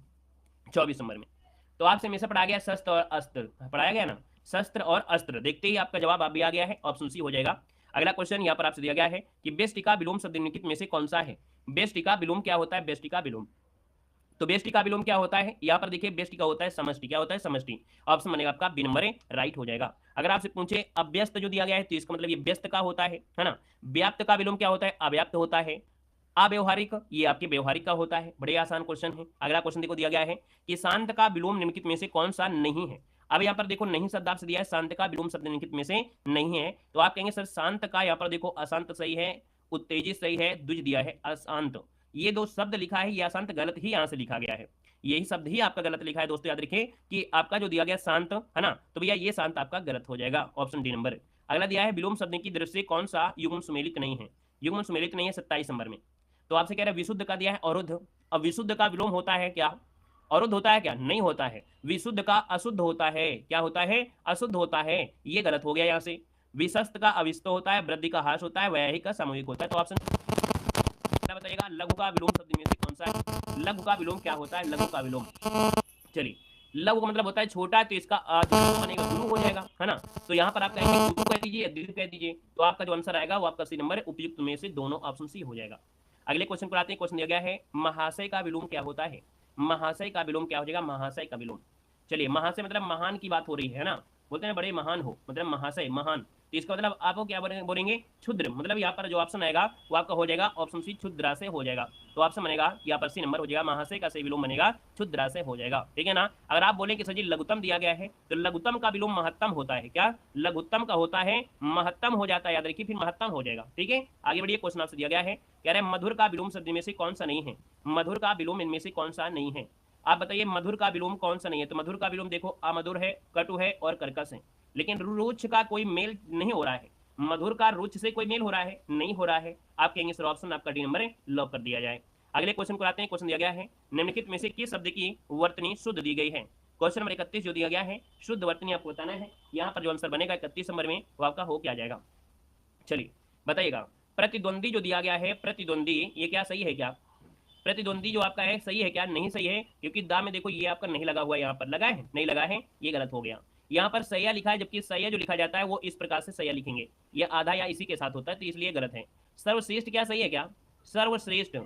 24 नंबर में तो आपसे हमेशा पढ़ा गया शस्त्र और अस्त्र, पढ़ाया गया ना, शस्त्र और अस्त्र। देखते ही आपका जवाब आप भी आ गया है, ऑप्शन सी हो जाएगा। अगला क्वेश्चन यहाँ पर आपसे दिया गया है कि बेष्टिका विलोम शब्द निम्नलिखित में से कौन सा है। बेष्टिका विलोम क्या होता है, बेष्टिका विलोम, तो बेष्टिका विलोम क्या होता है, यहाँ पर देखिए बेष्टिका होता है समष्टि, क्या होता है समष्टि। ऑप्शन बनेगा आपका बी नंबर राइट हो जाएगा। अगर आपसे पूछे अव्यस्त जो दिया गया है तो इसका मतलब ये व्यस्त का होता है ना। व्याप्त का विलोम क्या होता है, अव्याप्त होता है। अव्यवहारिक ये आपके व्यवहारिक का होता है। बड़े आसान क्वेश्चन है। अगला क्वेश्चन देखो दिया गया है कि शांत का विलोम निम्नलिखित में से कौन सा नहीं है। अब यहाँ पर देखो नहीं शब्द आपसे दिया है, शांत का विलोम शब्द निम्नलिखित में से नहीं है, तो आप कहेंगे सर शांत का, यहाँ पर देखो अशांत सही है, उत्तेजित सही है, द्विज दिया है अशांत, ये दो शब्द लिखा है, ये अशांत गलत ही यहाँ से लिखा गया है, यही शब्द ही आपका गलत लिखा है दोस्तों। याद रखिए कि आपका जो दिया गया शांत है ना, तो भैया ये शांत आपका गलत हो जाएगा, ऑप्शन डी नंबर। अगला दिया है विलोम शब्द की दृष्टि से कौन सा युग्म सुमेलित नहीं है। युग्म सुमेलित नहीं है 27 नंबर में। तो आपसे कह रहे हैं विशुद्ध का दिया है अरुद्ध। अब विशुद्ध का विलोम होता है क्या, अरुद्ध होता है क्या, नहीं होता है। विशुद्ध का अशुद्ध होता है, क्या होता है, अशुद्ध होता है, ये गलत हो गया यहाँ से। विशस्त का अविस्त होता है, वृद्धि का हास होता है, वैयाहिक का सामूहिक होता है। तो ऑप्शन बताइएगा लघु का विलोम शब्द में से कौन सा है। लघु का विलोम क्या होता है, लघु का विलोम, चलिए लघु का मतलब होता है छोटा है, तो इसका बनेगा गुरु हो जाएगा, है ना। तो यहाँ पर आप कहेंगे गुरु कह दीजिए, दीर्घ कह दीजिए, तो आपका जो आंसर आएगा वो आपका सी नंबर उपयुक्त में से दोनों ऑप्शन सी हो जाएगा। अगले क्वेश्चन पर आते हैं। क्वेश्चन दिया गया है महाशय का विलोम क्या होता है। महाशय का विलोम क्या हो जाएगा, महाशय का विलोम। चलिए महाशय मतलब महान की बात हो रही है ना, बोलते हैं बड़े महान हो, मतलब महाशय महान, तो इसका मतलब आपको क्या बोलेंगे, क्षुद्र। मतलब यहाँ पर जो ऑप्शन आएगा वो आपका हो जाएगा ऑप्शन सी क्षुद्रा से हो जाएगा। तो ऑप्शन बनेगा यहाँ पर सी नंबर हो जाएगा, महाशय का सही विलोम बनेगा क्षुद्रा से हो जाएगा, ठीक है ना। अगर आप बोले कि सर जी लघुत्तम दिया गया है, तो लघुत्तम का विलोम महत्तम होता है, क्या लघुत्तम का होता है महत्तम हो जाता है, याद रखिए फिर महत्तम हो जाएगा, ठीक है। आगे बढ़िए, क्वेश्चन आपसे दिया गया है, कह रहे हैं मधुर का विलोम शब्द में से कौन सा नहीं है। मधुर का विलोम इनमें से कौन सा नहीं है, आप बताइए मधुर का विलोम कौन सा नहीं है। तो मधुर का विलोम देखो अमधुर है, कटु है और कर्कश है, लेकिन रुच का कोई मेल नहीं हो रहा है। मधुर का रुच से कोई मेल हो रहा है, नहीं हो रहा है। आप कहेंगे सर ऑप्शन आपका डी नंबर लॉक कर दिया जाए। अगले क्वेश्चन को आते हैं। क्वेश्चन दिया गया है निम्नलिखित में से किस शब्द की वर्तनी शुद्ध दी गई है। क्वेश्चन नंबर 31 जो दिया गया है शुद्ध वर्तनी आपको बताना है। यहाँ पर जो आंसर बनेगा 31 नंबर में वो आपका हो क्या जाएगा, चलिए बताइएगा। प्रतिद्वंदी जो दिया गया है, प्रतिद्वंदी ये क्या सही है, क्या प्रतिद्वंदी जो आपका है सही है क्या, नहीं सही है, क्योंकि दा में देखो ये आपका नहीं लगा हुआ है, यहाँ पर लगा है, नहीं लगा है, ये गलत हो गया। यहाँ पर सैया लिखा है, जबकि सैया जो लिखा जाता है वो इस प्रकार से सैया लिखेंगे, ये आधा या इसी के साथ होता है, तो इसलिए गलत है। सर्वश्रेष्ठ क्या सही है, क्या सर्वश्रेष्ठ,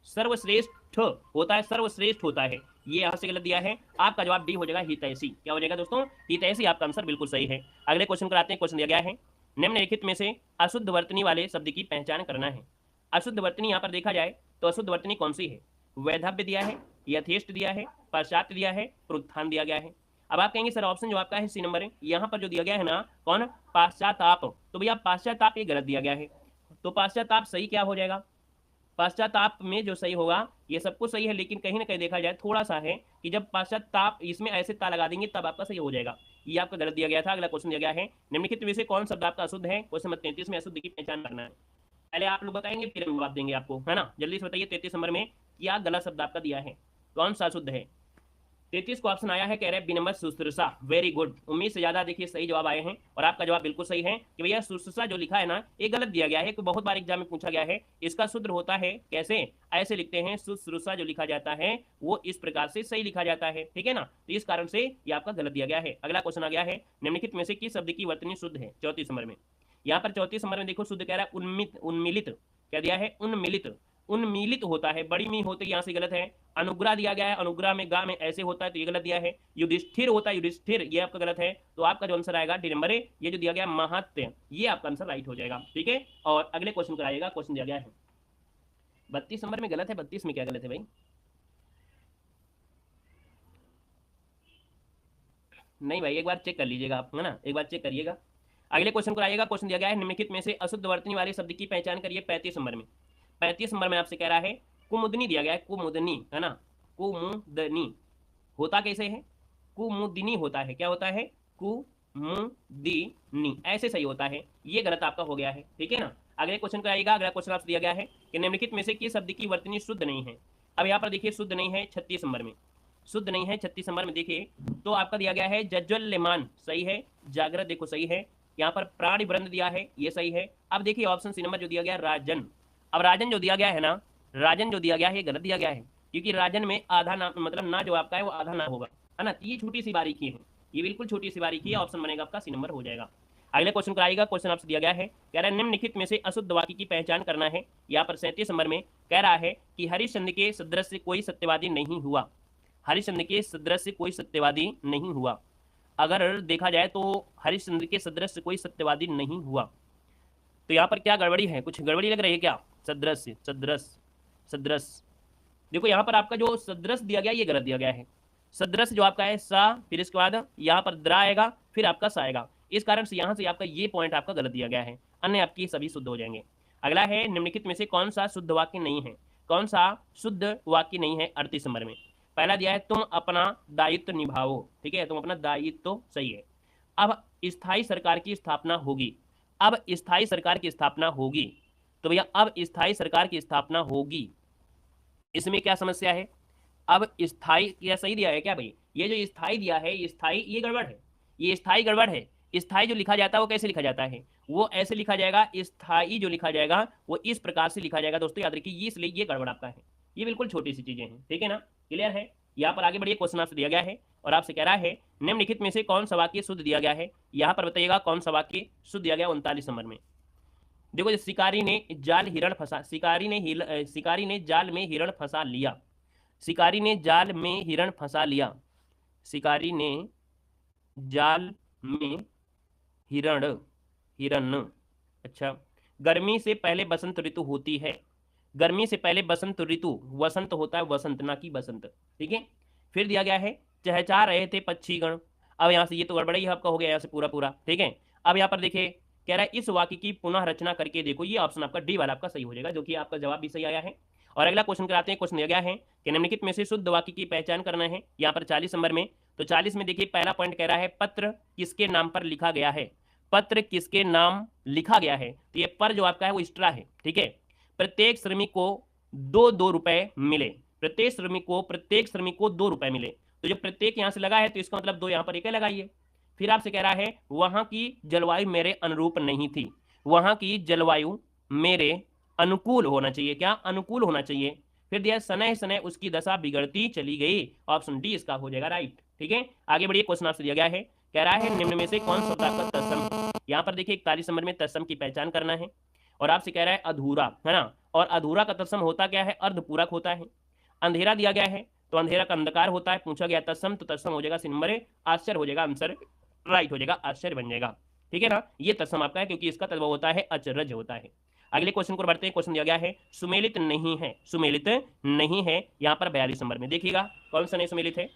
सर्वश्रेष्ठ होता है, सर्वश्रेष्ठ होता है, ये यहाँ से गलत दिया है। आपका जवाब डी हो जाएगा हितैषी। क्या हो जाएगा दोस्तों, हितैषी आपका आंसर बिल्कुल सही है। अगले क्वेश्चन पर आते हैं। क्वेश्चन दिया गया है निम्नलिखित में से अशुद्ध वर्तनी वाले शब्द की पहचान करना है। अशुद्ध वर्तनी यहाँ पर देखा जाए तो अशुद्ध वर्तनी कौन सी है, वैधव्य दिया है, यथेष्ट दिया है, पाश्चात्य दिया है, प्रोत्थान दिया गया है। अब आप कहेंगे सर ऑप्शन जो आपका है सी नंबर है, यहाँ पर जो दिया गया है ना कौन, पाश्चाताप, तो भैया पाश्चाताप ये गलत दिया गया है, तो पाश्चाताप सही क्या हो जाएगा। पाश्चाताप में जो सही होगा, ये सब कुछ सही है, लेकिन कहीं ना कहीं देखा जाए थोड़ा सा है कि जब पाश्चाताप इसमें ऐसे ता लगा देंगे तब आपका सही हो जाएगा, ये आपका गलत दिया गया था। अगला क्वेश्चन दिया गया है निम्नलिखित में से कौन शब्द आपका अशुद्ध है। क्वेश्चन नंबर 33 में अशुद्ध की पहचान करना है। पहले आप लोग बताएंगे फिर हम जवाब देंगे आपको, है ना। जल्दी से बताइए 33 नंबर में क्या गलत शब्द आपका दिया है, कौन सा शुद्ध है। 33 को ऑप्शन आया है, कह रहे हैं बी नंबर शुश्रूषा। वेरी गुड, उम्मीद से ज्यादा देखिए सही जवाब आए हैं, और आपका जवाब बिल्कुल सही है कि भैया शुश्रूषा जो लिखा है ना ये गलत दिया गया है, बहुत बार एग्जाम में पूछा गया है। इसका शुद्ध होता है कैसे, ऐसे लिखते हैं, शुश्रूषा जो लिखा जाता है वो इस प्रकार से सही लिखा जाता है, ठीक है ना। तो इस कारण से ये आपका गलत दिया गया है। अगला क्वेश्चन आ गया है निम्नलिखित में से किस शब्द की वर्तनी शुद्ध है। 34 नंबर में, यहाँ पर 34 नंबर में देखो शुद्ध कह रहा है उन्मित, उन्मिलित, क्या दिया है उन्मिलित, उन्मीलित होता है, बड़ी मी होते यहाँ से गलत है। अनुग्रह दिया गया है, अनुग्रह में गा में ऐसे होता है, तो ये गलत दिया है। युधिष्ठिर होता है, युधिष्ठिर, ये आपका गलत है। तो आपका जो आंसर आएगा डी नंबर है, ये जो दिया गया महत्व, ये आपका आंसर राइट हो जाएगा, ठीक है। और अगले क्वेश्चन पर आएगा। क्वेश्चन दिया गया है 32 नंबर में गलत है, 32 में क्या गलत है भाई, नहीं भाई एक बार चेक कर लीजिएगा आप, है ना, एक बार चेक करिएगा। अगले क्वेश्चन पर आइएगा। क्वेश्चन दिया गया है निम्नलिखित में से अशुद्ध वर्तनी वाले शब्द की पहचान करिए। 35 नंबर में, 35 नंबर में आपसे कह रहा है कुमुदनी दिया गया है, कुमुदनी, है ना, कुमुदनी होता कैसे है, कुमुदिनी होता है, क्या होता है कुमुदिनी, ऐसे सही होता है, ये गलत आपका हो गया है, ठीक है ना। अगले क्वेश्चन पर आइएगा। अगला क्वेश्चन आपसे दिया गया है कि निम्नलिखित में से किस शब्द की वर्तनी शुद्ध नहीं है। अब यहाँ पर देखिए शुद्ध नहीं है 36 नंबर में, शुद्ध नहीं है 36 नंबर में देखिए, तो आपका दिया गया है जज्वल्यमान, सही है, जागृत देखो सही है, यहाँ पर प्राणी वृंद दिया है, ये सही है। अब देखिए ऑप्शन सी नंबर जो दिया गया राजन, अब राजन जो दिया गया है ना, राजन जो दिया गया है ये गलत दिया गया है, क्योंकि राजन में आधा नाम मतलब ना जो आपका है वो आधा ना होगा, है ना। ये छोटी सी बारीकी है, ये बिल्कुल छोटी सी बारीकी है। ऑप्शन बनेगा आपका सी नंबर हो जाएगा। अगले क्वेश्चन कराएगा, क्वेश्चन आपसे दिया गया है, कह रहा है निम्नलिखित में से अशुद्ध वाक्य की पहचान करना है। यहाँ पर 37 नंबर में कह रहा है कि हरिश्चंद्र के सदृश कोई सत्यवादी नहीं हुआ। हरिश्चंद्र के सदृश कोई सत्यवादी नहीं हुआ। अगर देखा जाए तो हरिश्चंद्र के सदृश कोई सत्यवादी नहीं हुआ, तो यहाँ पर क्या गड़बड़ी है, कुछ गड़बड़ी लग रही है क्या? सदृश सदृश सदृश, देखो यहाँ पर आपका जो सदृश दिया गया ये गलत दिया गया है। सदृश जो आपका है सा, फिर इसके बाद यहाँ पर द्रा आएगा, फिर आपका सा आएगा। इस कारण से यहाँ से आपका ये पॉइंट आपका गलत दिया गया है, अन्य आपकी सभी शुद्ध हो जाएंगे। अगला है निम्नलिखित में से कौन सा शुद्ध वाक्य नहीं है? कौन सा शुद्ध वाक्य नहीं है? 38 नंबर में पहला दिया है तुम अपना दायित्व निभाओ, ठीक है, तुम अपना दायित्व, सही है। अब स्थायी सरकार की स्थापना होगी, अब स्थायी सरकार की स्थापना होगी, तो भैया अब स्थायी सरकार की स्थापना होगी, इसमें क्या समस्या है? अब स्थायी क्या सही दिया है क्या भाई? ये जो स्थायी दिया है, स्थायी ये गड़बड़ है, ये स्थायी गड़बड़ है। स्थायी जो लिखा जाता है वो कैसे लिखा जाता है? वो ऐसे लिखा जाएगा, स्थायी जो लिखा जाएगा वो इस प्रकार से लिखा जाएगा। दोस्तों याद रखिए, ये इसलिए ये गड़बड़ आपका है, ये बिल्कुल छोटी सी चीजें हैं, ठीक है ना, क्लियर है। यहाँ पर आगे बढ़िए, क्वेश्चन आपसे दिया गया है और आपसे कह रहा है निम्नलिखित में से कौन सा वाक्य शुद्ध दिया गया है? यहाँ पर बताइएगा कौन सा वाक्य शुद्ध दिया गया 39 नंबर में। देखो, शिकारी ने जाल हिरण फंसा, शिकारी ने जाल में हिरण फंसा लिया, शिकारी ने जाल में हिरण फंसा लिया, शिकारी ने जाल में हिरण, अच्छा। गर्मी से पहले बसंत ऋतु होती है, गर्मी से पहले बसंत ऋतु, वसंत होता है, वसंत ना कि बसंत, ठीक है। फिर दिया गया है चहचहा रहे थे पक्षीगण। अब यहाँ से ये तो गड़बड़ा ही आपका हो गया यहाँ से पूरा, ठीक है। अब यहाँ पर देखिए, कह रहा है इस वाक्य की पुनः रचना करके देखो, ये ऑप्शन आपका डी वाला आपका सही हो जाएगा, जो कि आपका जवाब भी सही आया है। और अगला क्वेश्चन कराते हैं, क्वेश्चन दिया गया है कि निम्नलिखित में से शुद्ध वाक्य की पहचान करना है, यहाँ पर 40 नंबर में। तो 40 में देखिए पहला पॉइंट कह रहा है पत्र किसके नाम पर लिखा गया है, पत्र किसके नाम लिखा गया है, तो ये पर जो आपका है वो एक्स्ट्रा है, ठीक है। प्रत्येक श्रमिक को 2 रुपए मिले, प्रत्येक श्रमिक को 2 रुपए मिले, तो जो प्रत्येक यहाँ से लगा है तो इसका मतलब 2 यहाँ पर एक लगाइए। फिर आपसे कह रहा है वहां की जलवायु मेरे अनुरूप नहीं थी, वहां की जलवायु मेरे अनुकूल होना चाहिए, क्या अनुकूल होना चाहिए। फिर दिया सनह सनह उसकी दशा बिगड़ती चली गई, ऑप्शन डी इसका हो जाएगा राइट, ठीक है। आगे बढ़िए, क्वेश्चन आपसे दिया गया है, कह रहा है निम्न में से कौन सा आपका तत्सम, यहाँ पर देखिए 41 नंबर में तत्सम की पहचान करना है। और आपसे कह रहा है अधूरा, है ना, और अधूरा का तत्सम होता क्या है? अर्धपूरक होता है। अंधेरा दिया गया है तो अंधेरा का अंधकार होता है, पूछा गया तत्सम, तो तत्सम हो जाएगा सी नंबर, आश्चर्य हो जाएगा, आंसर राइट हो जाएगा, आश्चर्य बन जाएगा, ठीक है ना। ये तत्सम आपका है क्योंकि इसका तत्व होता है अचरज होता है। अगले क्वेश्चन को बढ़ते हैं, क्वेश्चन दिया गया है सुमेलित नहीं है, सुमेलित नहीं है, यहाँ पर 42 नंबर में देखिएगा कौन सा नहीं सुमेलित है।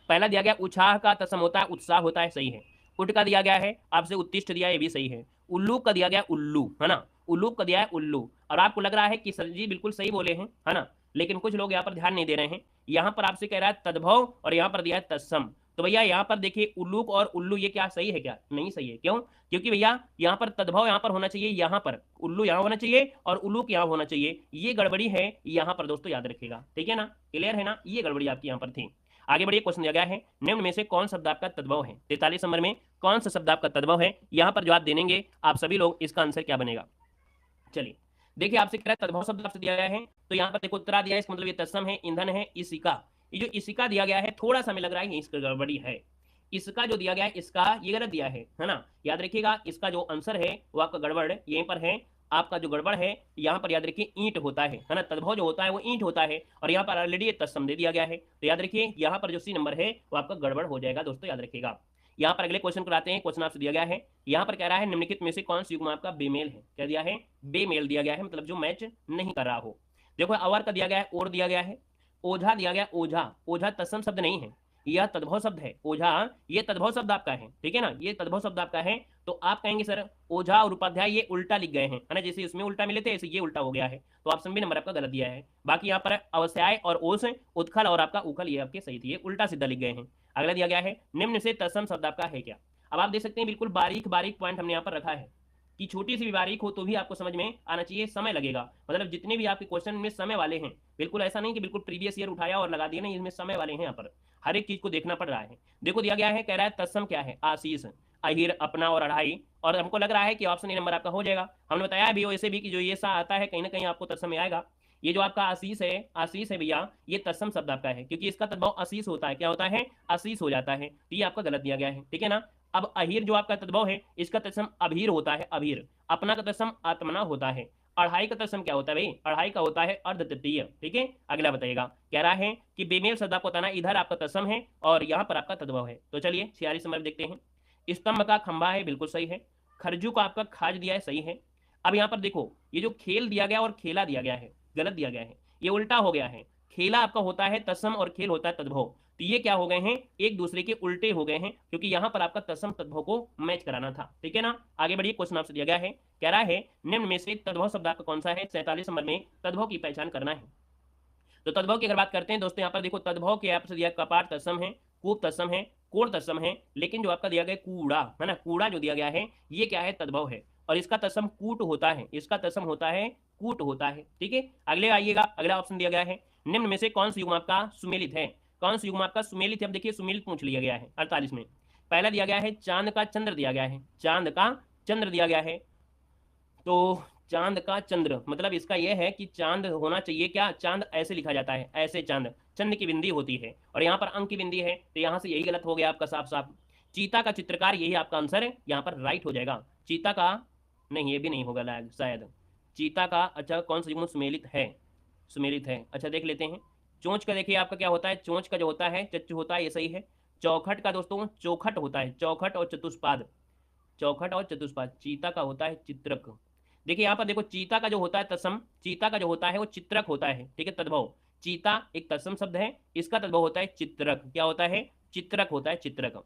पहला दिया गया उत्साह का तत्सम होता है उत्साह होता है, सही है। उठ का दिया गया है आपसे उत्तिष्ठ दिया, ये भी सही है। उल्लू का दिया गया उल्लू, है ना, उल्लू का दिया है उल्लू। और आपको लग रहा है कि सर जी बिल्कुल सही बोले हैं, है ना, लेकिन कुछ लोग यहाँ पर ध्यान नहीं दे रहे हैं। यहाँ पर आपसे कह रहा है तद्भव और यहाँ पर दिया है तत्सम, तो भैया यहाँ पर देखिए उल्लूक और उल्लू ये क्या सही है? क्या नहीं सही है? क्यों? क्योंकि भैया यहाँ पर तद्भव यहाँ पर होना चाहिए, यहाँ पर उल्लू यहाँ होना चाहिए और उल्लूक यहाँ होना चाहिए, ये गड़बड़ी है यहाँ पर दोस्तों, याद रखिएगा, ठीक है ना, क्लियर है ना, ये गड़बड़ी आपकी यहाँ पर थी। आगे बढ़िए, क्वेश्चन दिया गया है निम्न में से कौन शब्द आपका तद्भव है? 43 नंबर में कौन सा शब्द आपका तद्भव है? यहाँ पर जवाब देंगे आप सभी लोग, इसका आंसर क्या बनेगा? चलिए देखिए, आपसे कह रहा है तद्भव शब्द आपसे दिया गया है, तो यहाँ पर देखो उत्तरा दिया है, इसका मतलब ये तत्सम है, ईंधन है, इसिका। ये जो इसिका दिया गया है थोड़ा सा हमें लग रहा है इसका गड़बड़ी है, इसका जो दिया गया है इसका ये गलत दिया है ना, याद रखिएगा इसका जो आंसर है वो आपका गड़बड़ यहीं पर है। आपका जो गड़बड़ है यहाँ पर याद रखिए ईंट होता है ना, तद्भव जो होता है वो ईंट होता है, और यहाँ पर ऑलरेडी तत्सम दे दिया गया है, तो याद रखिए यहाँ पर जो सी नंबर है वो आपका गड़बड़ हो जाएगा दोस्तों, याद रखिएगा। यहाँ पर अगले क्वेश्चन कराते हैं, क्वेश्चन आपसे दिया गया है, यहाँ पर कह रहा है निम्नलिखित में से कौन सी युग्म आपका बेमेल है? क्या दिया है? बेमेल दिया गया है, मतलब जो मैच नहीं कर रहा हो। देखो अवर का दिया गया है, और दिया गया है, ओझा दिया गया, ओझा, ओझा तत्सम शब्द नहीं है, यह तद्भव शब्द है, ओझा ये तद्भव शब्द आपका है, ठीक है ना, ये तद्भव शब्द आपका है। तो आप कहेंगे सर ओझा और उपाध्याय ये उल्टा लिख गए हैं, है ना, जैसे इसमें उल्टा मिले थे ऐसे ये उल्टा हो गया है, तो ऑप्शन बी नंबर आपका गलत दिया है। बाकी यहाँ पर अवस्याय और ओस, उत्खल और आपका उखल ये आपके सही थे, ये उल्टा सीधा लिख गए हैं। अगला दिया गया है निम्न से तत्सम शब्द आपका है क्या? अब आप देख सकते हैं बिल्कुल बारीक बारीक पॉइंट हमने यहाँ पर रखा है कि छोटी सी भी बारीक हो तो भी आपको समझ में आना चाहिए, समय लगेगा, मतलब जितने भी आपके क्वेश्चन में समय वाले हैं, बिल्कुल ऐसा नहीं कि बिल्कुल प्रीवियस ईयर उठाया और लगा दिया, नहीं, इसमें समय वाले हैं, यहाँ पर हर एक चीज को देखना पड़ रहा है। देखो दिया गया है, कह रहा है तत्सम क्या है? आशीष, अहिर, अपना और अढ़ाई, और हमको लग रहा है कि ऑप्शन ए नंबर आपका हो जाएगा। हमने बताया भी वैसे भी कि जो ये सा आता है कहीं ना कहीं आपको तत्सम में आएगा। ये जो आपका आशीष है भैया, ये तत्सम शब्द आपका है, क्योंकि इसका तद्भव आशीष होता है। क्या होता है? आशीष हो जाता है, तो ये आपका गलत दिया गया है, ठीक है ना। अब अहीर जो आपका तद्भव है, इसका तत्सम अभीर होता है, अभीर। अपना का तत्सम आत्मना होता है। अढ़ाई का तत्सम क्या होता है भाई? अढ़ाई का होता है अर्ध तृतीय, ठीक है। अगला बताइएगा, कह रहा है कि बेमेल शब्द आपको बताना, इधर आपका तत्सम है और यहाँ पर आपका तद्भव है। तो चलिए 46 नंबर देखते हैं। स्तंभ का खंभा है, बिल्कुल सही है। खरजू का आपका खाज दिया है, सही है। अब यहाँ पर देखो, ये जो खेल दिया गया और खेला दिया गया है, गलत दिया गया है, ये उल्टा हो गया है। खेला आपका होता है तत्सम और खेल होता है तद्भव, तो ये क्या हो गए हैं? एक दूसरे के उल्टे हो गए हैं, क्योंकि यहाँ पर आपका तत्सम तद्भव को मैच कराना था, ठीक है ना। आगे बढ़िए, क्वेश्चन आपसे दिया गया है, कह रहा है निम्न में से तद्भव शब्द आपका कौन सा है? 47 नंबर में तद्भव की पहचान करना है। तो तद्भव की अगर बात करते हैं दोस्तों, यहाँ पर देखो तद्भव के आपसे दिया कपाट तत्सम है, कूप तत्सम है, कोण तत्सम है, लेकिन जो आपका दिया गया कूड़ा है ना, कूड़ा जो दिया गया है, ये क्या है? तद्भव है, और इसका तत्सम कूट होता है, इसका तत्सम होता है कूट होता है, ठीक है। अगले आइएगा, अगला ऑप्शन दिया गया है, निम्न में से कौन सा युग्म आपका सुमेलित है? कौन सा युग्म आपका सुमेलित है? अब देखिए सुमेलित पूछ लिया गया है 48 में। पहला दिया गया है चांद का चंद्र दिया गया है, चांद का चंद्र दिया गया है। तो चांद का चंद्र मतलब इसका यह है कि चांद होना चाहिए क्या? चांद ऐसे लिखा जाता है, ऐसे चांद, चंद्र की बिंदी होती है, और यहाँ पर अंक की बिंदी है, तो यहाँ से यही गलत हो गया आपका साफ साफ। चीता का चित्रकार, यही आपका आंसर है, यहाँ पर राइट हो जाएगा। चीता का नहीं, ये भी नहीं होगा शायद। चीता का अच्छा कौन सा युग्म सुमेलित है? सुमेलित है, अच्छा देख लेते हैं। चोंच का देखिए आपका क्या होता है? चोंच का जो होता है चच्चू होता है, ये सही है। चौखट का दोस्तों चौखट होता है, चौखट और चतुष्पाद, चौखट और चतुष्पाद। चीता का होता है चित्रक। देखिए यहाँ पर देखो, चीता का जो होता है तत्सम, चीता का जो होता है वो चित्रक होता है, ठीक है, तद्भव। चीता एक तत्सम शब्द है, इसका तद्भव होता है चित्रक। क्या होता है? चित्रक होता है, चित्रक।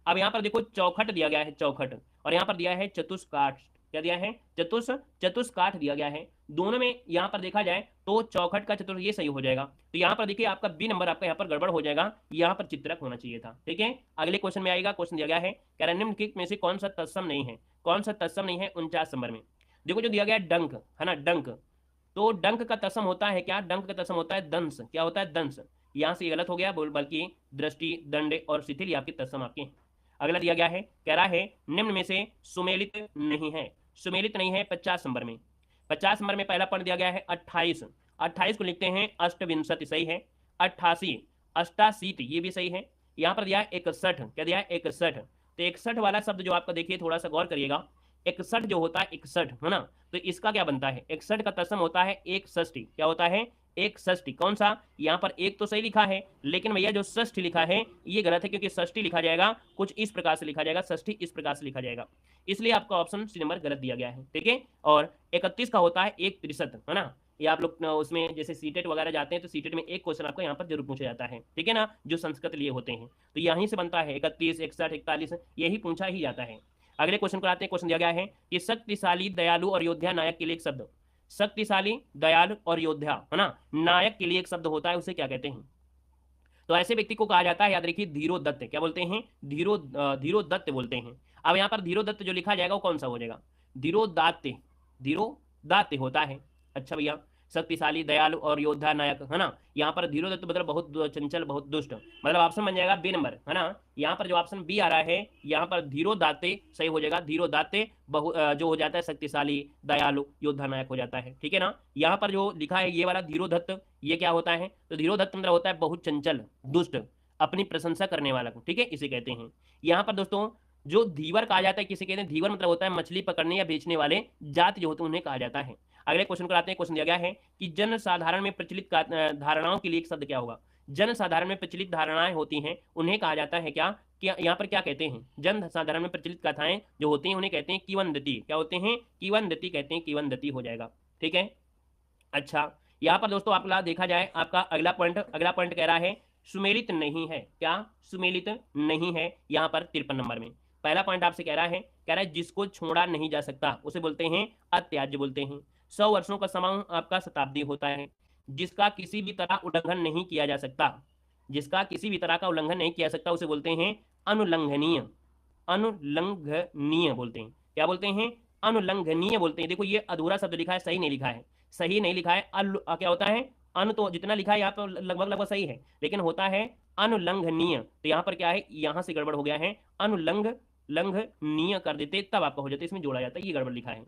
अब यहाँ पर देखो चौखट दिया गया है, चौखट, और यहाँ पर दिया है चतुष्काठ। क्या दिया है? चतुष्काठ दिया गया है। दोनों में यहाँ पर देखा जाए तो चौखट का चतुर्थ ये सही हो जाएगा, तो यहाँ पर देखिए आपका बी नंबर आपका यहाँ पर गड़बड़ हो जाएगा, यहाँ पर चित्रक होना चाहिए था, ठीक है। अगले क्वेश्चन में आएगा, क्वेश्चन दिया गया है, कह रहा है निम्नलिखित में से कौन सा तत्सम नहीं है? कौन सा तत्सम नहीं है? 49 नंबर में देखो जो दिया गया है डंक, है ना, डंक। तो डंक का तत्सम होता है क्या? डंक का तत्सम होता है दंश। क्या होता है? दंश। यहाँ से ये गलत हो गया, बल्कि दृष्टि, दंड और शिथिल आपके तत्सम आपके। अगला दिया गया है, कह रहा है निम्न में से सुमेलित नहीं है। सुमेलित नहीं है 50 नंबर में। 50 नंबर में पहला पॉइंट दिया गया है 28। 28 को लिखते हैं अष्टविंशति, सही है। 88, अष्टाशीति, ये भी सही है। यहाँ पर दिया है 61। क्या दिया है? 61। तो 61 वाला शब्द जो आपका देखिए, थोड़ा सा गौर करिएगा। 61 जो होता है 61, है ना, तो इसका क्या बनता है? 61 का तत्सम होता है एक षष्ठी। क्या होता है? एक षष्ठी। कौन सा? यहाँ पर एक तो सही लिखा है, लेकिन भैया जो षष्ठी लिखा है ये गलत है, क्योंकि षष्ठी लिखा जाएगा कुछ इस प्रकार से लिखा जाएगा, षष्ठी इस प्रकार से लिखा जाएगा, इसलिए आपका ऑप्शन सी नंबर गलत दिया गया है, ठीक है। और 31 का होता है एक त्रिशत, है ना। ये आप लोग उसमें जैसे सीटेट वगैरह जाते हैं तो सीटेट में एक क्वेश्चन आपको यहाँ पर जरूर पूछा जाता है, ठीक है ना, जो संस्कृत लिए होते हैं, तो यहीं से बनता है 31, 61, 41, यही पूछा ही जाता है। अगले क्वेश्चन को आते हैं। क्वेश्चन दिया गया है कि शक्तिशाली, दयालु और योद्धा नायक के लिए एक शब्द, शक्तिशाली, दयालु और योद्धा, है ना, नायक के लिए एक शब्द होता है, उसे क्या कहते हैं? तो ऐसे व्यक्ति को कहा जाता है, याद रखिए, धीरोदत्त। क्या बोलते हैं? धीरोदत्त बोलते हैं। अब यहाँ पर धीरोदत्त जो लिखा जाएगा वो कौन सा हो जाएगा? धीरोदात्त, धीरोदात्त होता है। अच्छा भैया, शक्तिशाली, दयालु और योद्धा नायक, है ना, यहाँ पर धीरोदत्त मतलब बहुत चंचल, बहुत दुष्ट, मतलब ऑप्शन बन जाएगा बी नंबर, है ना। यहाँ पर जो ऑप्शन बी आ रहा है, यहाँ पर धीरोदात्ते सही हो जाएगा। धीरोदात्ते जो हो जाता है शक्तिशाली, दयालु, योद्धा नायक हो जाता है, ठीक है ना। यहाँ पर जो लिखा है ये वाला धीरोदत्त, ये क्या होता है? तो धीरोदत्त मतलब होता है बहुत चंचल, दुष्ट, अपनी प्रशंसा करने वाला, ठीक है, इसे कहते हैं। यहाँ पर दोस्तों जो धीवर कहा जाता है, किसे कहते हैं? धीवर मतलब होता है मछली पकड़ने या बेचने वाले जाति जो होते हैं उन्हें कहा जाता है। अगले क्वेश्चन को आते हैं। क्वेश्चन दिया गया है कि जन साधारण में प्रचलित धारणाओं के लिए एक शब्द क्या होगा? जन साधारण में प्रचलित धारणाएं होती हैं उन्हें कहा जाता है क्या? यहाँ पर क्या कहते हैं? जन साधारण में प्रचलित कथाएं जो होती हैं उन्हें कहते हैं किंवदंती। क्या होते हैं? किंवदंती कहते हैं, किंवदंती हो जाएगा, ठीक है। अच्छा, यहाँ पर दोस्तों आपका देखा जाए, आपका अगला पॉइंट कह रहा है सुमेलित नहीं है। क्या? सुमेलित नहीं है, यहाँ पर 53 नंबर में पहला पॉइंट आपसे कह रहा है जिसको छोड़ा नहीं जा सकता उसे बोलते हैं अत्याज्य बोलते हैं। 100 वर्षों का समूह आपका शताब्दी होता है। जिसका किसी भी तरह उल्लंघन नहीं किया जा सकता, जिसका किसी भी तरह का उल्लंघन नहीं किया जा सकता उसे बोलते हैं अनुल्लंघनीय। अनुल्लंघनीय बोलते हैं। क्या बोलते हैं? अनुल्लंघनीय बोलते हैं। देखो ये अधूरा शब्द लिखा है, सही नहीं लिखा है, सही नहीं लिखा है। क्या होता है? अनु तो जितना लिखा है यहाँ पर लगभग सही है, लेकिन होता है अनुल्लंघनीय। तो यहाँ पर क्या है? यहाँ से गड़बड़ हो गया है, अनुल्लंघनीय कर देते तब आपका हो जाता है, इसमें जोड़ा जाता है, ये गड़बड़ लिखा है।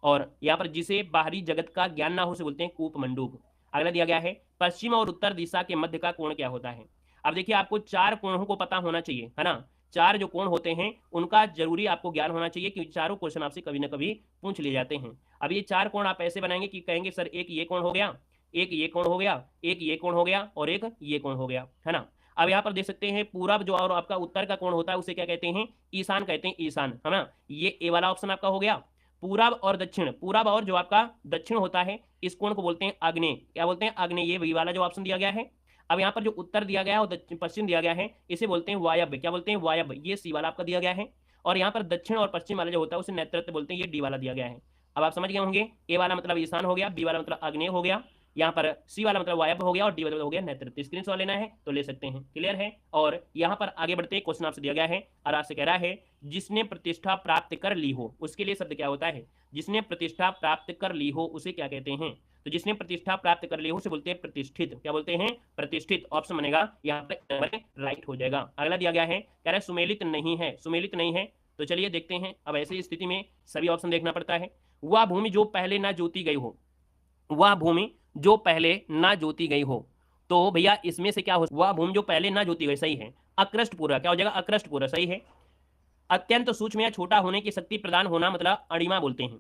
और यहाँ पर जिसे बाहरी जगत का ज्ञान ना हो उसे बोलते हैं कूप मंडूक। अगला दिया गया है पश्चिम और उत्तर दिशा के मध्य का कोण क्या होता है। अब देखिए आपको 4 कोणों को पता होना चाहिए, है ना। 4 जो कोण होते हैं उनका जरूरी आपको ज्ञान होना चाहिए, क्योंकि चारों क्वेश्चन आपसे कभी ना कभी पूछ लिए जाते हैं। अब ये 4 कोण आप ऐसे बनाएंगे कि कहेंगे सर एक ये कोण हो गया, एक ये कोण हो गया, एक ये कोण हो गया और एक ये कोण हो गया, है ना। अब यहाँ पर देख सकते हैं पूरब जो और आपका उत्तर का कोण होता है उसे क्या कहते हैं, ईशान कहते हैं, ईशान, है ना। ये ए वाला ऑप्शन आपका हो गया। पूरब और दक्षिण, पूरब और जो आपका दक्षिण होता है इस कोण को बोलते हैं आग्नेय, क्या बोलते हैं, आग्नेय, ये बी वाला जो ऑप्शन दिया गया है। अब यहाँ पर जो उत्तर दिया गया है और पश्चिम दिया गया है इसे बोलते हैं वायव्य, क्या बोलते हैं, वायव्य, ये सी वाला आपका दिया गया है। और यहाँ पर दक्षिण और पश्चिम वाला जो होता है उसे नैऋत्य बोलते हैं, ये डी वाला दिया गया है। अब आप समझ गए होंगे, ए वाला मतलब ईशान हो गया, बी वाला मतलब आग्नेय हो गया, यहाँ पर सी वाला मतलब वायव्य हो गया और डी वाला हो गया नैऋत्य। स्क्रीनशॉट लेना है तो ले सकते हैं, क्लियर है। और यहाँ पर आगे बढ़ते क्वेश्चन आपसे दिया गया है और आपसे कह रहा है जिसने प्रतिष्ठा प्राप्त कर ली हो, उसके लिए शब्द क्या होता है, जिसने प्रतिष्ठा प्राप्त कर ली हो उसे क्या कहते हैं। तो जिसने प्रतिष्ठा प्राप्त कर ली हो उसे बोलते हैं प्रतिष्ठित, क्या बोलते हैं, प्रतिष्ठित। ऑप्शन बनेगा यहाँ पर राइट हो जाएगा। अगला दिया गया है, कह रहा है सुमेलित नहीं है, सुमेलित नहीं है। तो चलिए देखते हैं। अब ऐसी स्थिति में सभी ऑप्शन देखना पड़ता है। वह भूमि जो पहले ना जोती गई हो, वह भूमि जो पहले ना जोती गई हो, तो भैया इसमें से क्या हो, वह भूमि जो पहले ना जोती गई, सही है। अकृष्ट पूरा, क्या हो जाएगा, अकृष्ट पूरा, सही है। अत्यंत सूक्ष्म या छोटा होने की शक्ति प्रदान होना मतलब अणिमा बोलते हैं।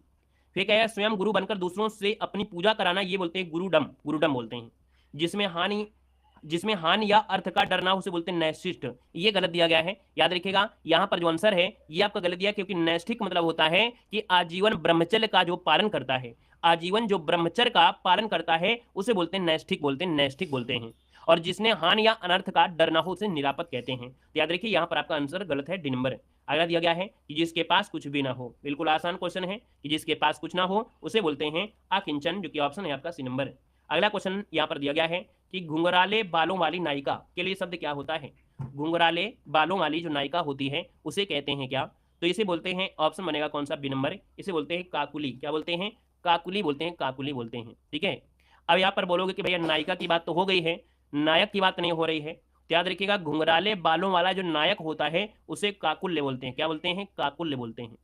फिर क्या है, स्वयं गुरु बनकर दूसरों से अपनी पूजा कराना, ये बोलते हैं गुरुडम, गुरुडम बोलते हैं। जिसमें हानि या अर्थ का डर ना हो उसे बोलते हैं नैष्ठिक, ये गलत दिया गया है, याद रखिएगा। यहाँ पर जो आंसर है ये आपका गलत दिया, क्योंकि नैष्ठिक मतलब होता है कि आजीवन ब्रह्मचर्य का जो पालन करता है, आजीवन जो ब्रह्मचर्य का पालन करता है उसे बोलते हैं नैष्ठिक, बोलते हैं नैष्ठिक बोलते हैं। और जिसने हानि या अनर्थ का डर ना हो उसे निरापद कहते हैं। तो याद रखिए यहाँ पर आपका आंसर गलत है, डी नंबर। अगला दिया गया है कि जिसके पास कुछ भी ना हो, बिल्कुल आसान क्वेश्चन है कि जिसके पास कुछ ना हो उसे बोलते हैं अकिंचन, जो कि ऑप्शन है आपका सी नंबर। अगला क्वेश्चन यहाँ पर दिया गया है कि घुंघराले बालों वाली नायिका के लिए शब्द क्या होता है। घुंघराले बालों वाली जो नायिका होती है उसे कहते हैं क्या, तो इसे बोलते हैं, ऑप्शन बनेगा कौन सा, बी नंबर, इसे बोलते हैं काकुली, क्या बोलते हैं, काकुली बोलते हैं, काकुली बोलते हैं, ठीक है। अब यहाँ पर बोलोगे कि भैया नायिका की बात तो हो गई है, नायक की बात नहीं हो रही है। तो याद रखिएगा घुंघराले बालों वाला जो नायक होता है उसे काकुल्य बोलते हैं, क्या बोलते हैं, काकुल्य बोलते हैं।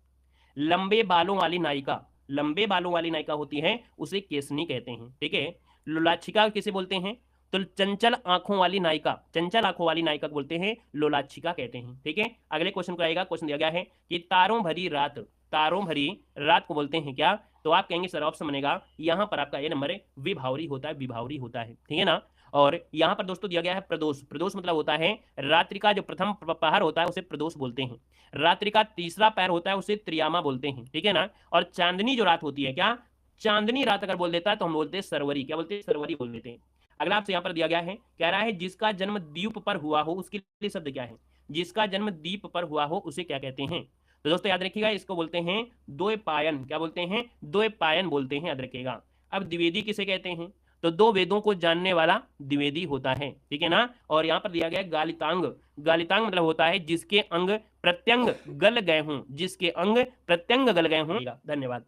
लंबे बालों वाली नायिका, लंबे बालों वाली नायिका होती है उसे केसनी कहते हैं, ठीक है। लोलाच्छिका किसे बोलते हैं, तो चंचल आंखों वाली नायिका, चंचल आंखों वाली नायिका को बोलते हैं लोलाच्छिका कहते हैं, ठीक है। अगले क्वेश्चन को आएगा, क्वेश्चन दिया गया है कि तारों भरी रात, तारों भरी रात को बोलते हैं क्या, तो आप कहेंगे सर ऑप्शन बनेगा यहाँ पर आपका ए नंबर विभावरी होता है, विभावरी होता है, ठीक है ना। और यहाँ पर दोस्तों दिया गया है प्रदोष, प्रदोष मतलब होता है रात्रि का जो प्रथम पहर होता है उसे प्रदोष बोलते हैं। रात्रि का तीसरा पैर होता है उसे त्रियामा बोलते हैं, ठीक है ना। और चांदनी जो रात होती है, क्या चांदनी रात अगर बोल देता है तो हम बोलते हैं सरवरी, क्या बोलते हैं, सरवरी बोल देते हैं। अगला आपसे यहाँ पर दिया गया है, कह रहा है जिसका जन्म द्वीप पर हुआ हो उसके लिए शब्द क्या है, जिसका जन्म द्वीप पर हुआ हो उसे क्या कहते हैं। तो दोस्तों याद रखिएगा इसको बोलते हैं द्वैपायन, क्या बोलते हैं, द्वैपायन बोलते हैं, याद रखिएगा। अब द्विवेदी किसे कहते हैं, तो 2 वेदों को जानने वाला द्विवेदी होता है, ठीक है ना। और यहाँ पर दिया गया गालितांग, गालितांग मतलब होता है जिसके अंग प्रत्यंग गल गए हों, जिसके अंग प्रत्यंग गल गए हों। धन्यवाद।